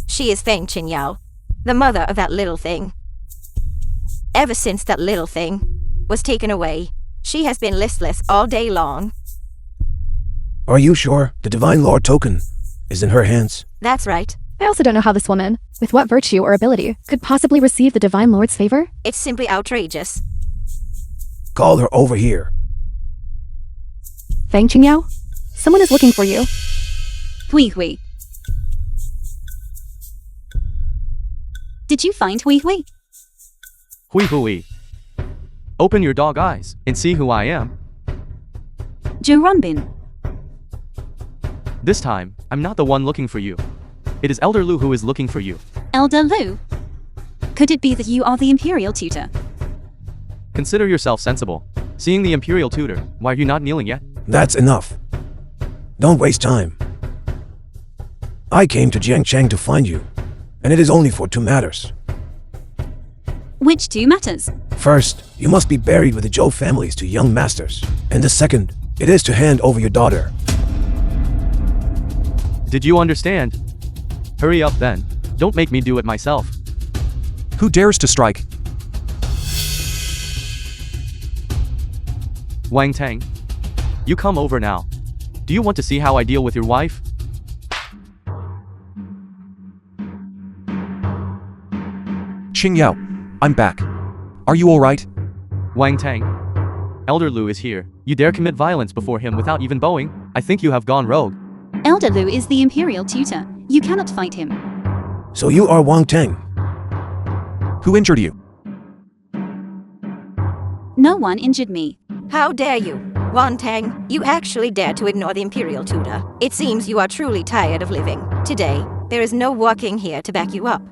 She is Feng Qinyao, the mother of that little thing. Ever since that little thing was taken away, she has been listless all day long. Are you sure the Divine Lord token is in her hands? That's right. I also don't know how this woman, with what virtue or ability, could possibly receive the Divine Lord's favor. It's simply outrageous. Call her over here. Feng Qingyao? Someone is looking for you. Hui Hui. Did you find Hui Hui? Hui Hui. Open your dog eyes and see who I am. Zhou Runbin. This time, I'm not the one looking for you. It is Elder Lu who is looking for you. Elder Lu? Could it be that you are the Imperial Tutor? Consider yourself sensible. Seeing the Imperial Tutor, why are you not kneeling yet? That's enough. Don't waste time. I came to Jiangchang to find you, and it is only for 2 matters. Which 2 matters? First, you must be buried with the Zhou families to young masters. And the second, it is to hand over your daughter. Did you understand? Hurry up then. Don't make me do it myself. Who dares to strike? Wang Tang. You come over now. Do you want to see how I deal with your wife? Qingyao, I'm back. Are you alright? Wang Tang. Elder Lu is here. You dare commit violence before him without even bowing? I think you have gone rogue. Elder Lu is the Imperial Tutor. You cannot fight him. So you are Wang Teng. Who injured you? No one injured me. How dare you? Wan Tang, you actually dare to ignore the Imperial Tutor. It seems you are truly tired of living. Today, there is no walking here to back you up.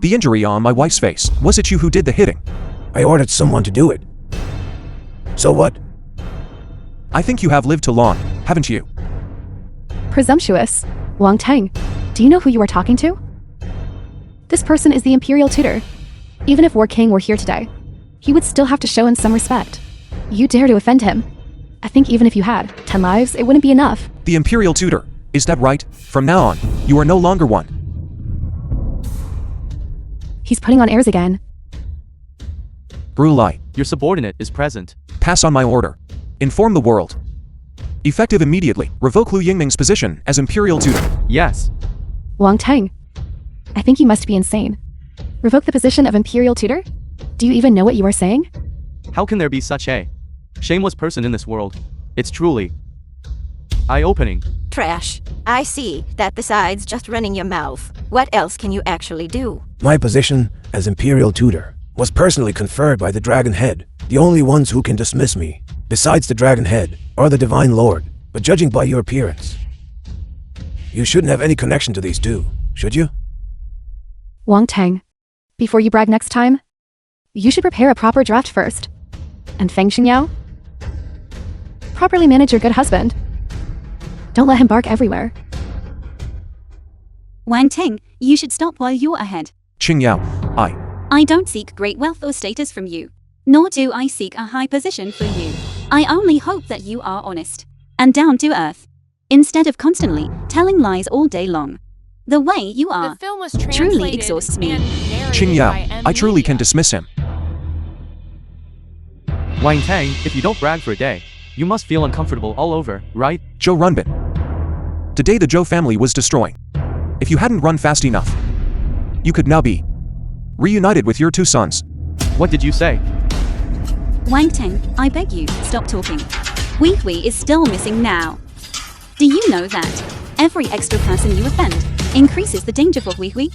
The injury on my wife's face. Was it you who did the hitting? I ordered someone to do it. So what? I think you have lived too long, haven't you? Presumptuous. Wang Tang, do you know who you are talking to? This person is the Imperial Tutor. Even if War King were here today, he would still have to show him some respect. You dare to offend him. I think even if you had 10 lives, it wouldn't be enough. The Imperial Tutor. Is that right? From now on, you are no longer one. He's putting on airs again. Brulai, Your subordinate is present. pass on my order. Inform the world. Effective immediately, revoke Lu Yingming's position as Imperial Tutor. Yes. Wang Tang, I think you must be insane. Revoke the position of Imperial Tutor? Do you even know what you are saying? How can there be such a shameless person in this world? It's truly eye-opening. Trash. I see that besides just running your mouth, what else can you actually do? My position as Imperial Tutor was personally conferred by the Dragon Head. The only ones who can dismiss me, besides the Dragon Head, are the Divine Lord. But judging by your appearance, you shouldn't have any connection to these 2, should you? Wang Tang, before you brag next time, you should prepare a proper draft first. And Feng Xingyao? Properly manage your good husband. Don't let him bark everywhere. Wang Teng, you should stop while you're ahead. Qingyao, I don't seek great wealth or status from you. Nor do I seek a high position for you. I only hope that you are honest and down to earth, instead of constantly telling lies all day long. The way you The are film was truly translated exhausts me. and narrated by Qingyao, I truly can Media. dismiss him. Wang Tang, if you don't brag for a day, you must feel uncomfortable all over, right? Zhou Runbin. Today the Zhou family was destroying. If you hadn't run fast enough, you could now be reunited with your 2 sons. What did you say? Wang Teng, I beg you, stop talking. Hui Hui is still missing now. Do you know that every extra person you offend increases the danger for Hui Hui?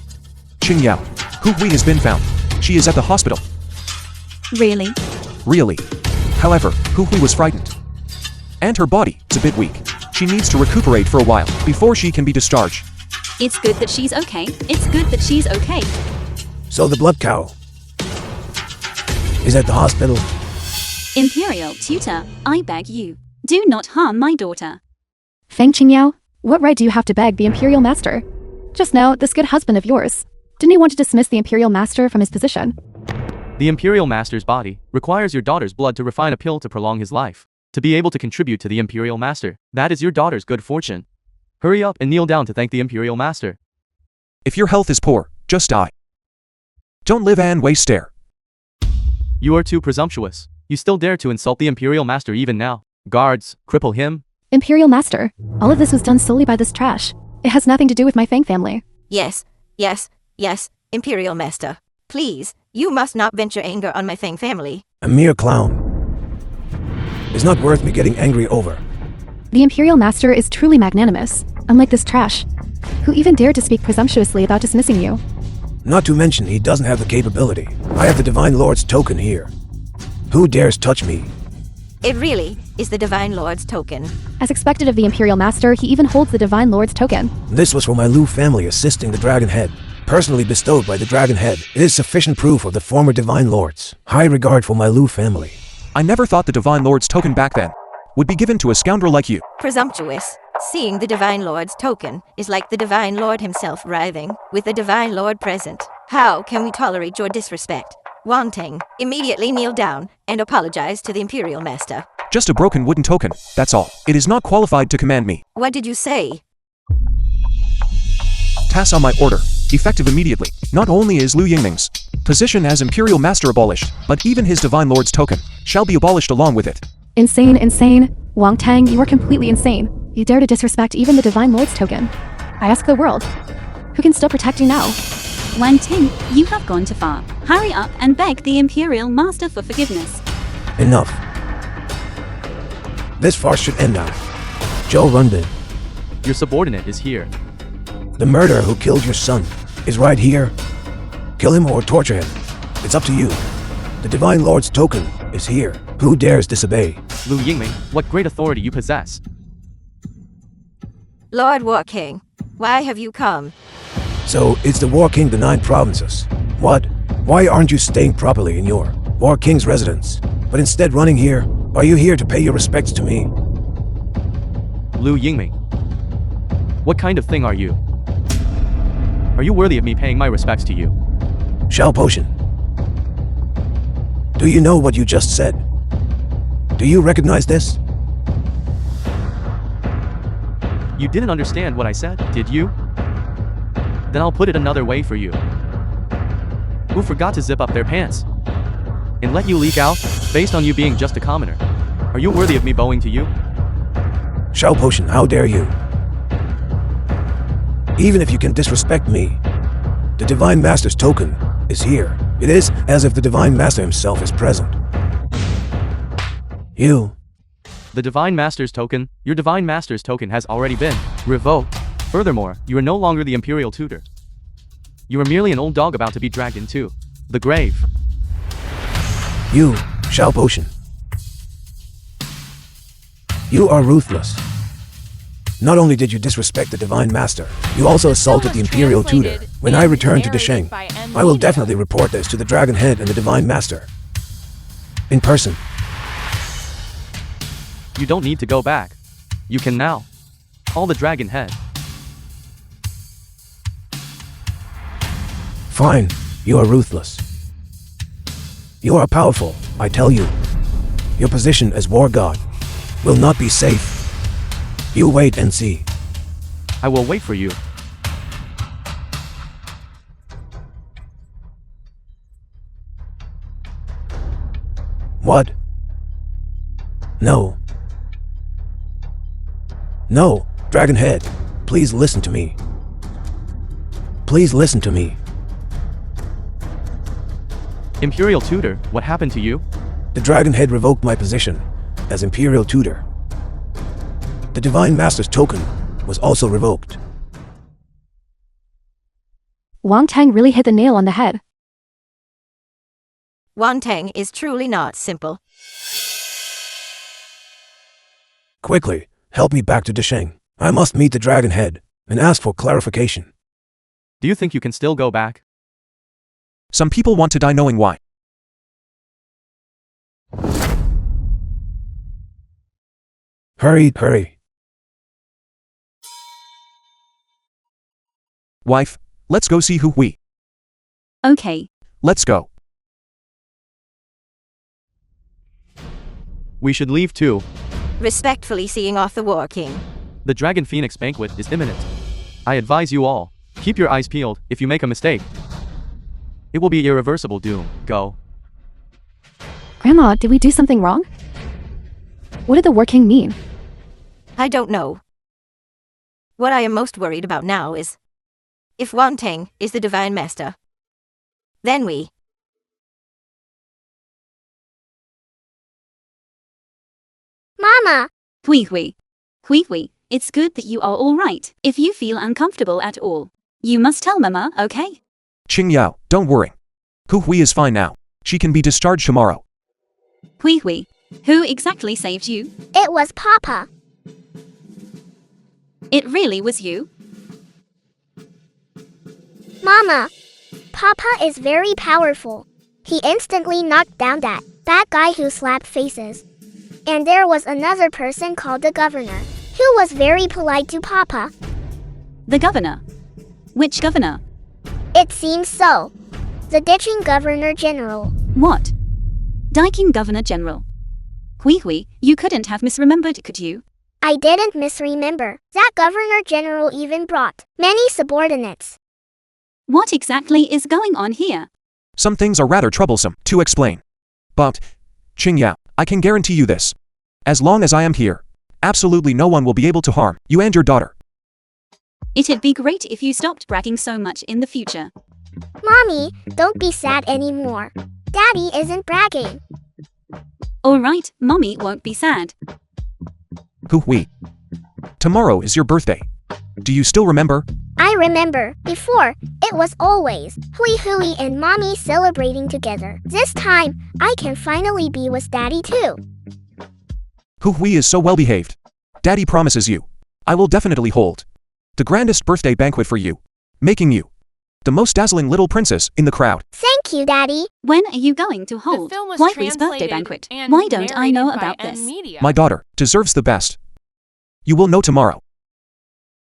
Qingyao, Hu Hui has been found. She is at the hospital. Really? Really? However, Hui was frightened. And her body is a bit weak. She needs to recuperate for a while before she can be discharged. It's good that she's okay. It's good that she's okay. So the blood cow is at the hospital. Imperial tutor, I beg you, do not harm my daughter. Feng Qingyao, what right do you have to beg the Imperial Master? Just now, this good husband of yours, didn't he want to dismiss the Imperial Master from his position? The Imperial Master's body requires your daughter's blood to refine a pill to prolong his life. To be able to contribute to the Imperial Master, that is your daughter's good fortune. Hurry up and kneel down to thank the Imperial Master. If your health is poor, just die. Don't live and waste air. You are too presumptuous. You still dare to insult the Imperial Master even now. Guards, cripple him. Imperial Master, all of this was done solely by this trash. It has nothing to do with my Fang family. Yes, Imperial Master. Please, you must not vent your anger on my Fang family. A mere clown. It's not worth me getting angry over. The Imperial Master is truly magnanimous, unlike this trash, who even dared to speak presumptuously about dismissing you. Not to mention he doesn't have the capability. I have the Divine Lord's token here. Who dares touch me? It really is the Divine Lord's token. As expected of the Imperial Master, he even holds the Divine Lord's token. This was for my Lu family assisting the Dragon Head. Personally bestowed by the Dragon Head. It is sufficient proof of the former Divine Lords. High regard for my Lu family. I never thought the Divine Lord's token back then would be given to a scoundrel like you. Presumptuous. Seeing the Divine Lord's token is like the Divine Lord himself writhing, with the Divine Lord present. How can we tolerate your disrespect? Wang Teng, immediately kneel down and apologize to the Imperial Master. Just a broken wooden token, that's all. It is not qualified to command me. What did you say? Task on my order, effective immediately. Not only is Liu Yingming's position as Imperial Master abolished, but even his Divine Lord's token shall be abolished along with it. Insane, insane. Wang Tang, you are completely insane. You dare to disrespect even the Divine Lord's token. I ask the world, who can still protect you now? Wang Ting, you have gone too far. Hurry up and beg the Imperial Master for forgiveness. Enough. This farce should end now. Zhou Runbin, Your subordinate is here. the murderer who killed your son, is right here. Kill him or torture him. It's up to you. The Divine Lord's token is here. Who dares disobey? Liu Yingming, what great authority you possess. Lord War King, why have you come? So, it's the War King the 9 provinces. What? Why aren't you staying properly in your War King's residence, but instead running here? Are you here to pay your respects to me? Liu Yingming, what kind of thing are you? Are you worthy of me paying my respects to you? Shao Potion. Do you know what you just said? Do you recognize this? You didn't understand what I said, did you? Then I'll put it another way for you. Who forgot to zip up their pants and let you leak out based on you being just a commoner? Are you worthy of me bowing to you? Shao Potion, how dare you? Even if you can disrespect me, the Divine Master's token is here. It is as if the Divine Master himself is present. You. The Divine Master's token, your Divine Master's token has already been revoked. Furthermore, you are no longer the Imperial Tutor. You are merely an old dog about to be dragged into the grave. You, Shao Potion. You are ruthless. Not only did you disrespect the Divine Master, you also assaulted the Imperial Tutor. When I return to Desheng, I will definitely report this to the Dragon Head and the Divine Master. In person. You don't need to go back. You can now call the Dragon Head. Fine, you are ruthless. You are powerful, I tell you. Your position as War God will not be safe. You wait and see. I will wait for you. What? No. No, Dragon Head, please listen to me. Please listen to me. Imperial Tutor, what happened to you? The Dragon Head revoked my position as Imperial Tutor. The Divine Master's token was also revoked. Wang Tang really hit the nail on the head. Wang Teng is truly not simple. Quickly, help me back to Desheng. I must meet the dragon head and ask for clarification. Do you think you can still go back? Some people want to die knowing why. Hurry, hurry. Wife, let's go see who we. Okay. Let's go. We should leave too. Respectfully seeing off the War King. The Dragon Phoenix banquet is imminent. I advise you all, keep your eyes peeled if you make a mistake. It will be irreversible doom. Go. Grandma, did we do something wrong? What did the War King mean? I don't know. What I am most worried about now is, if Wang Teng is the Divine Master, then we... Mama! Hui, it's good that you are all right. If you feel uncomfortable at all, you must tell Mama, okay? Qing Yao, don't worry. Hu Hui is fine now. She can be discharged tomorrow. Hui, who exactly saved you? It was Papa. It really was you? Mama! Papa is very powerful. He instantly knocked down that bad guy who slapped faces. And there was another person called the governor, who was very polite to Papa. The governor? Which governor? It seems so. The ditching Governor General. What? Diking Governor General? Hui, you couldn't have misremembered, could you? I didn't misremember. That Governor General even brought many subordinates. What exactly is going on here? Some things are rather troublesome to explain. But, Qing Yao, I can guarantee you this. As long as I am here, absolutely no one will be able to harm you and your daughter. It'd be great if you stopped bragging so much in the future. Mommy, don't be sad anymore. Daddy isn't bragging. Alright, Mommy won't be sad. Hu Hui. Tomorrow is your birthday. Do you still remember? I remember. Before, it was always Hui and Mommy celebrating together. This time, I can finally be with Daddy too. Hu Hui is so well behaved. Daddy promises you, I will definitely hold the grandest birthday banquet for you, making you the most dazzling little princess in the crowd. Thank you, Daddy. When are you going to hold The film was Hui's birthday translated banquet? and Why don't I know narrated by about this? Media. My daughter deserves the best. You will know tomorrow.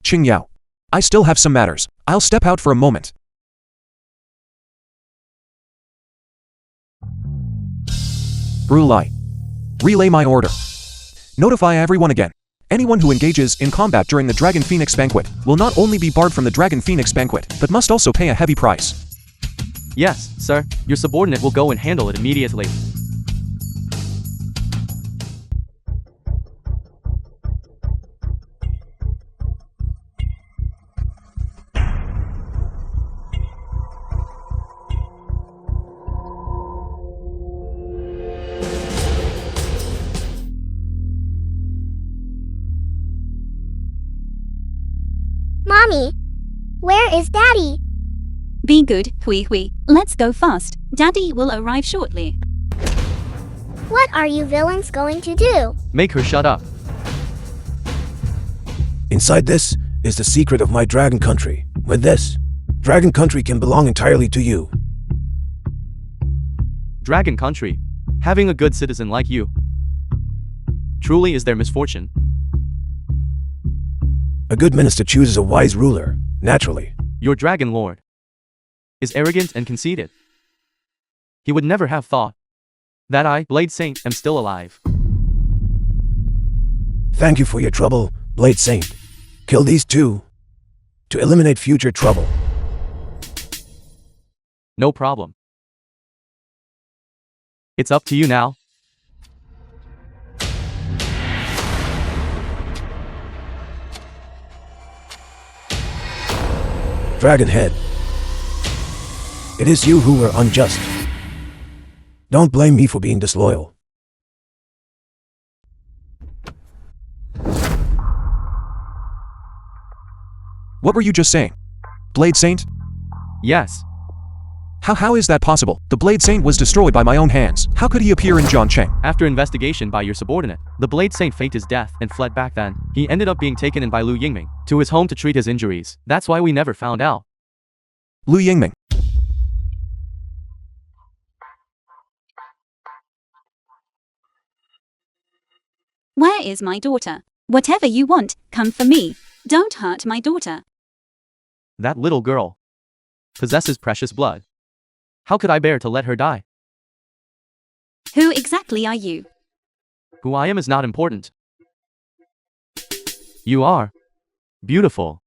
Qing Yao, I still have some matters. I'll step out for a moment. Brulai. Relay my order. Notify everyone again. Anyone who engages in combat during the Dragon Phoenix banquet will not only be barred from the Dragon Phoenix banquet, but must also pay a heavy price. Yes, sir. Your subordinate will go and handle it immediately. Mommy, where is Daddy? Be good, Hui. Let's go fast. Daddy will arrive shortly. What are you villains going to do? Make her shut up. Inside this is the secret of my dragon country. With this, dragon country can belong entirely to you. Dragon country. Having a good citizen like you truly is their misfortune. A good minister chooses a wise ruler, naturally. Your dragon lord is arrogant and conceited. He would never have thought that I, Blade Saint, am still alive. Thank you for your trouble, Blade Saint. Kill these two to eliminate future trouble. No problem. It's up to you now. Dragonhead. It is you who were unjust. Don't blame me for being disloyal. What were you just saying? Blade Saint? Yes. How is that possible? The Blade Saint was destroyed by my own hands. How could he appear in Zhongcheng? After investigation by your subordinate, the Blade Saint faked his death and fled back then. He ended up being taken in by Lu Yingming to his home to treat his injuries. That's why we never found out. Lu Yingming. Where is my daughter? Whatever you want, come for me. Don't hurt my daughter. That little girl possesses precious blood. How could I bear to let her die? Who exactly are you? Who I am is not important. You are beautiful.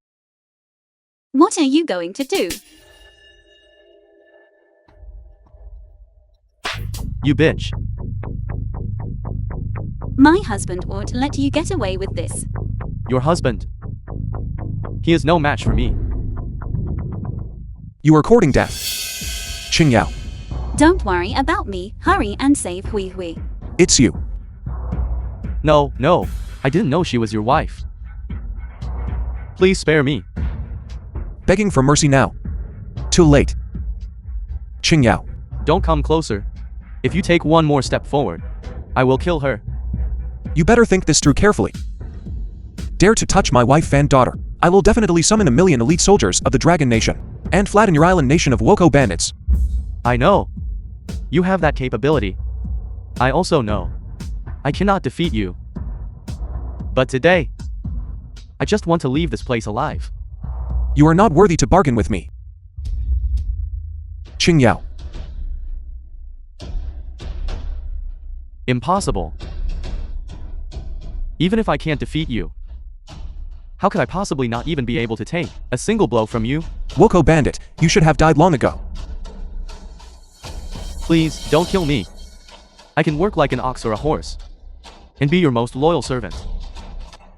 What are you going to do? You bitch. My husband won't let you get away with this. Your husband. He is no match for me. You are courting death. Qingyao. Don't worry about me. Hurry and save Hui Hui. It's you. No, no. I didn't know she was your wife. Please spare me. Begging for mercy now. Too late. Qingyao. Don't come closer. If you take one more step forward, I will kill her. You better think this through carefully. Dare to touch my wife and daughter. I will definitely summon 1,000,000 elite soldiers of the Dragon Nation and flatten your island nation of Woko bandits. I know. You have that capability. I also know I cannot defeat you. But today, I just want to leave this place alive. You are not worthy to bargain with me. Qingyao. Impossible. Even if I can't defeat you, how could I possibly not even be able to take a single blow from you? Woko bandit, you should have died long ago. Please, don't kill me. I can work like an ox or a horse, and be your most loyal servant.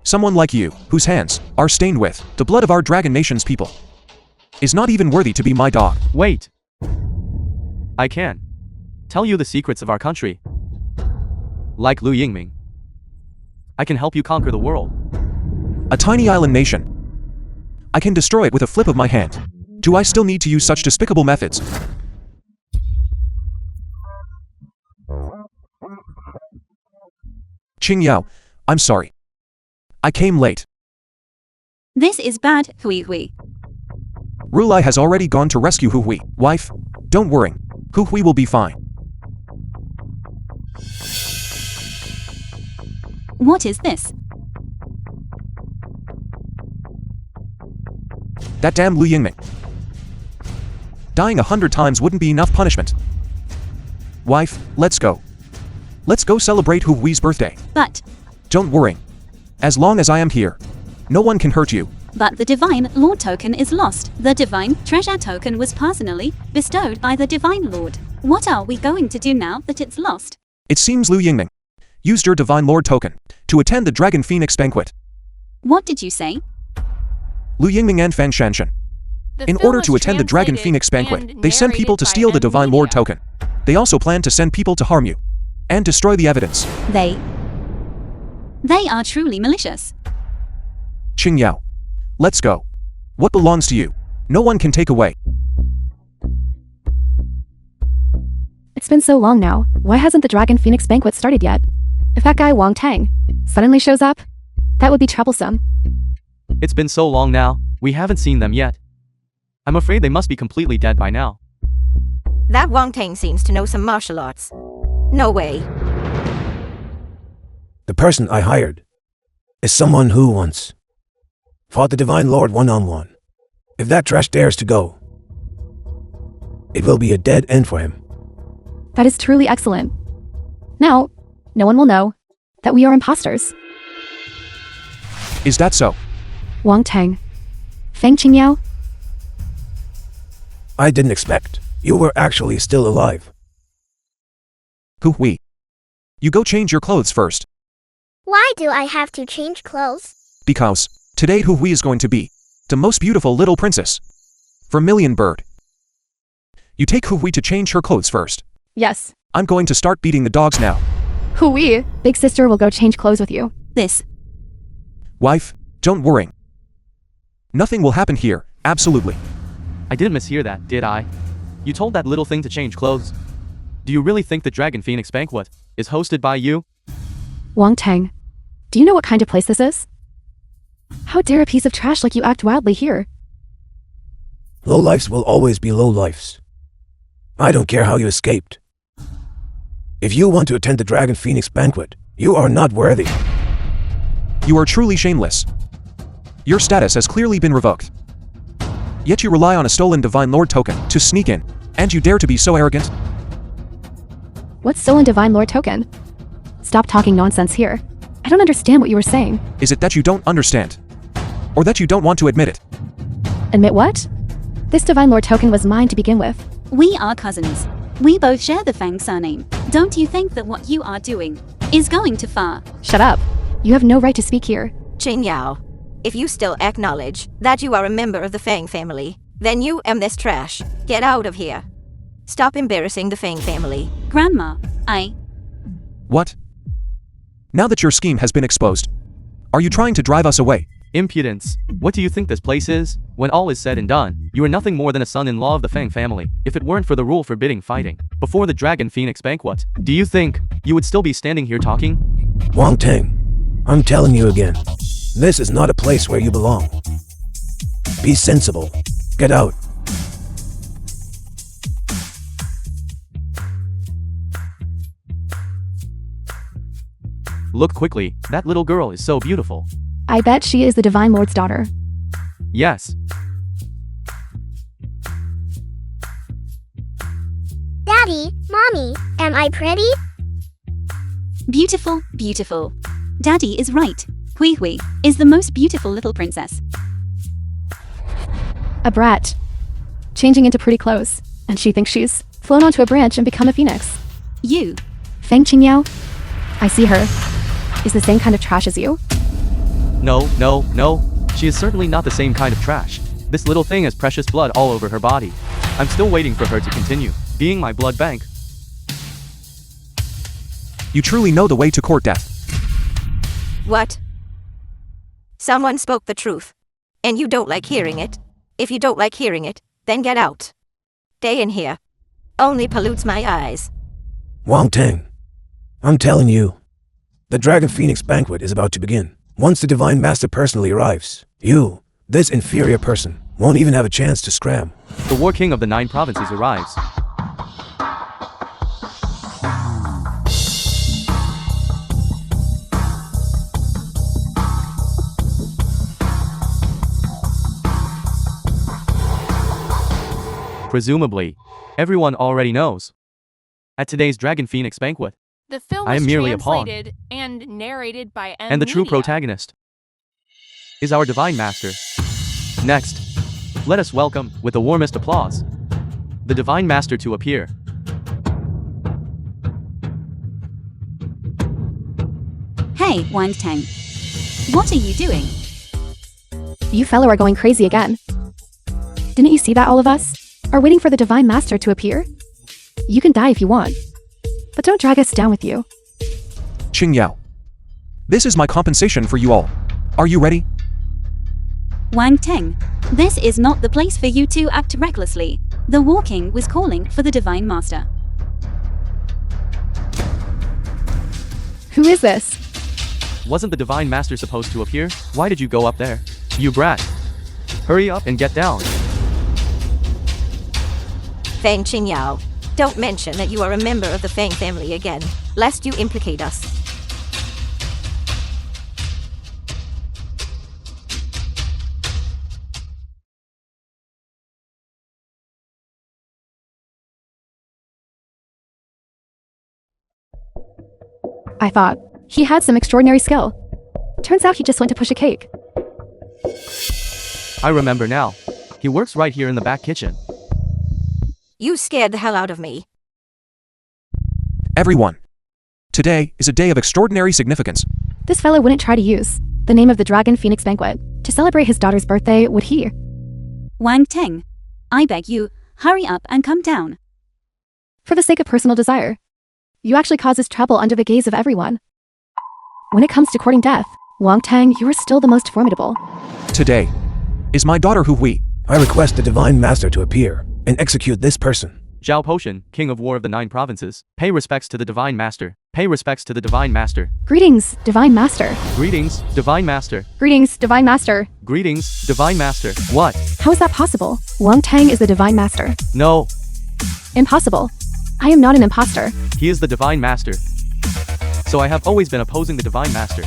Someone like you, whose hands are stained with the blood of our Dragon Nation's people, is not even worthy to be my dog. Wait. I can tell you the secrets of our country. Like Lu Yingming, I can help you conquer the world. A tiny island nation. I can destroy it with a flip of my hand. Do I still need to use such despicable methods? Qingyao, I'm sorry. I came late. This is bad, Hui Hui. Rulai has already gone to rescue Hu Hui. Wife, don't worry. Hu Hui will be fine. What is this? That damn Lu Yingming. Dying 100 times wouldn't be enough punishment. Wife, let's go. Let's go celebrate Hu Hui's birthday. But Don't worry. As long as I am here, no one can hurt you. the Divine Lord token is lost. The Divine Treasure token was personally bestowed by the Divine Lord. What are we going to do now that it's lost? It seems Lu Yingming used your Divine Lord token to attend the Dragon Phoenix banquet. What did you say? Lu Yingming and Fan Shanshan. In order to attend the Dragon Phoenix banquet, they send people to steal the Divine Lord token. They also plan to send people to harm you and destroy the evidence. They are truly malicious. Qingyao, let's go. What belongs to you, no one can take away. It's been so long now. Why hasn't the Dragon Phoenix banquet started yet? If that guy Wang Tang suddenly shows up, that would be troublesome. It's been so long now, we haven't seen them yet. I'm afraid they must be completely dead by now. That Wang Tang seems to know some martial arts. No way. The person I hired is someone who once fought the Divine Lord one-on-one. If that trash dares to go, it will be a dead end for him. That is truly excellent. Now, no one will know that we are imposters. Is that so? Wang Tang. Feng Qingyao. I didn't expect you were actually still alive. Hu Hui. You go change your clothes first. Why do I have to change clothes? Because today Hu Hui is going to be the most beautiful little princess. Vermilion Bird. You take Hu Hui to change her clothes first. Yes. I'm going to start beating the dogs now. Hui. Big sister will go change clothes with you. This. Wife, don't worry. Nothing will happen here, absolutely. I didn't mishear that, did I? You told that little thing to change clothes. Do you really think the Dragon Phoenix banquet is hosted by you? Wang Tang, do you know what kind of place this is? How dare a piece of trash like you act wildly here? Lowlifes will always be lowlifes. I don't care how you escaped. If you want to attend the Dragon Phoenix banquet, you are not worthy. You are truly shameless. Your status has clearly been revoked. Yet you rely on a stolen Divine Lord token to sneak in, and you dare to be so arrogant? What's stolen Divine Lord token? Stop talking nonsense here. I don't understand what you were saying. Is it that you don't understand? Or that you don't want to admit it? Admit what? This Divine Lord token was mine to begin with. We are cousins. We both share the Fang surname. Don't you think that what you are doing is going too far? Shut up. You have no right to speak here. Qin Yao, if you still acknowledge that you are a member of the Fang family, then you and this trash get out of here. Stop embarrassing the Fang family. Grandma, What? Now that your scheme has been exposed, are you trying to drive us away? Impudence. What do you think this place is? When all is said and done, you are nothing more than a son-in-law of the Fang family. If it weren't for the rule forbidding fighting before the Dragon Phoenix banquet, do you think you would still be standing here talking? Wang Tang, I'm telling you again, this is not a place where you belong. Be sensible. Get out. Look quickly, that little girl is so beautiful. I bet she is the Divine Lord's daughter. Yes. Daddy, Mommy, am I pretty? beautiful, beautiful. Daddy is right. Hui Hui is the most beautiful little princess. A brat. Changing into pretty clothes. And she thinks she's flown onto a branch and become a phoenix. You. Fang Qingyao? I see her. Is the same kind of trash as you? No. She is certainly not the same kind of trash. This little thing has precious blood all over her body. I'm still waiting for her to continue being my blood bank. You truly know the way to court death. What? Someone spoke the truth. And you don't like hearing it. If you don't like hearing it, then get out. Stay in here. Only pollutes my eyes. Wang Tang, I'm telling you, the Dragon Phoenix banquet is about to begin. Once the Divine Master personally arrives, you, this inferior person, won't even have a chance to scram. The War King of the 9 provinces arrives. Presumably, everyone already knows. At today's Dragon Phoenix banquet, The film I was am merely a pawn. translated and narrated by and the true Media. protagonist is our Divine Master. Next, let us welcome, with the warmest applause, the Divine Master to appear. Hey, Wang Tang. What are you doing? You fellow are going crazy again. Didn't you see that all of us are waiting for the Divine Master to appear? You can die if you want, but don't drag us down with you. Qingyao. This is my compensation for you all. Are you ready? Wang Tang, this is not the place for you to act recklessly. The War King was calling for the Divine Master. Who is this? Wasn't the Divine Master supposed to appear? Why did you go up there? You brat. Hurry up and get down. Fang Qingyao, don't mention that you are a member of the Fang family again, lest you implicate us. I thought he had some extraordinary skill. Turns out he just went to push a cake. I remember now. He works right here in the back kitchen. You scared the hell out of me. Everyone. Today is a day of extraordinary significance. This fellow wouldn't try to use the name of the Dragon Phoenix banquet to celebrate his daughter's birthday, would he? Wang Tang, I beg you, hurry up and come down. For the sake of personal desire. You actually causes trouble under the gaze of everyone. When it comes to courting death, Wang Tang, you are still the most formidable. Today is my daughter Hui. I request the Divine Master to appear. and execute this person. Zhao Potion, King of War of the 9 Provinces, pay respects to the Divine Master. Pay respects to the Divine Master. Greetings, Divine Master. Greetings, Divine Master. Greetings, Divine Master. Greetings, Divine Master. What? How is that possible? Wang Tang is the Divine Master. No, Impossible. I am not an imposter. he is the Divine Master. So I have always been opposing the Divine Master.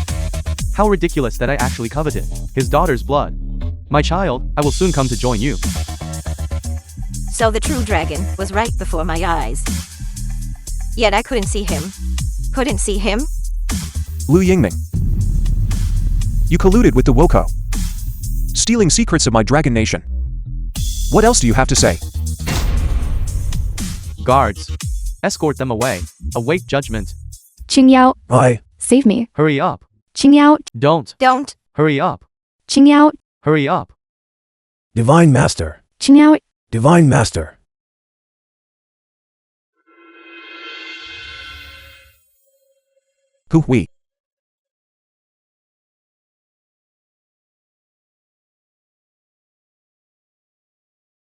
How ridiculous that I actually coveted his daughter's blood. My child, I will soon come to join you. So the true dragon was right before my eyes. Yet I couldn't see him. Couldn't see him? Liu Yingming. You colluded with the Woko, stealing secrets of my dragon nation. What else do you have to say? Guards, escort them away. Await judgment. Qingyao, I. save me. Hurry up. Qingyao, Don't. Don't. Hurry up. Qingyao, Hurry up. Divine Master. Qingyao. Divine Master. Who we?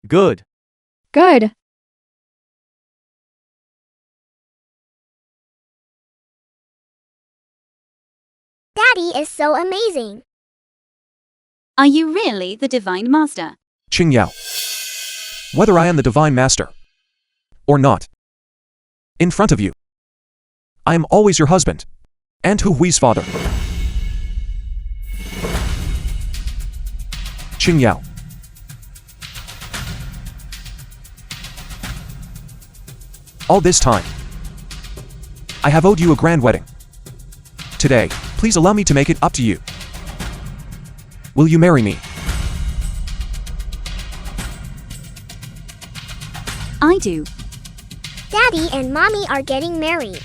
Good. Good. Daddy is so amazing. Are you really the Divine Master? Qingyao. Whether I am the Divine Master or not, in front of you, I am always your husband and Hu Hui's father. Qingyao. All this time, I have owed you a grand wedding. Today, please allow me to make it up to you. Will you marry me? I do. Daddy and Mommy are getting married.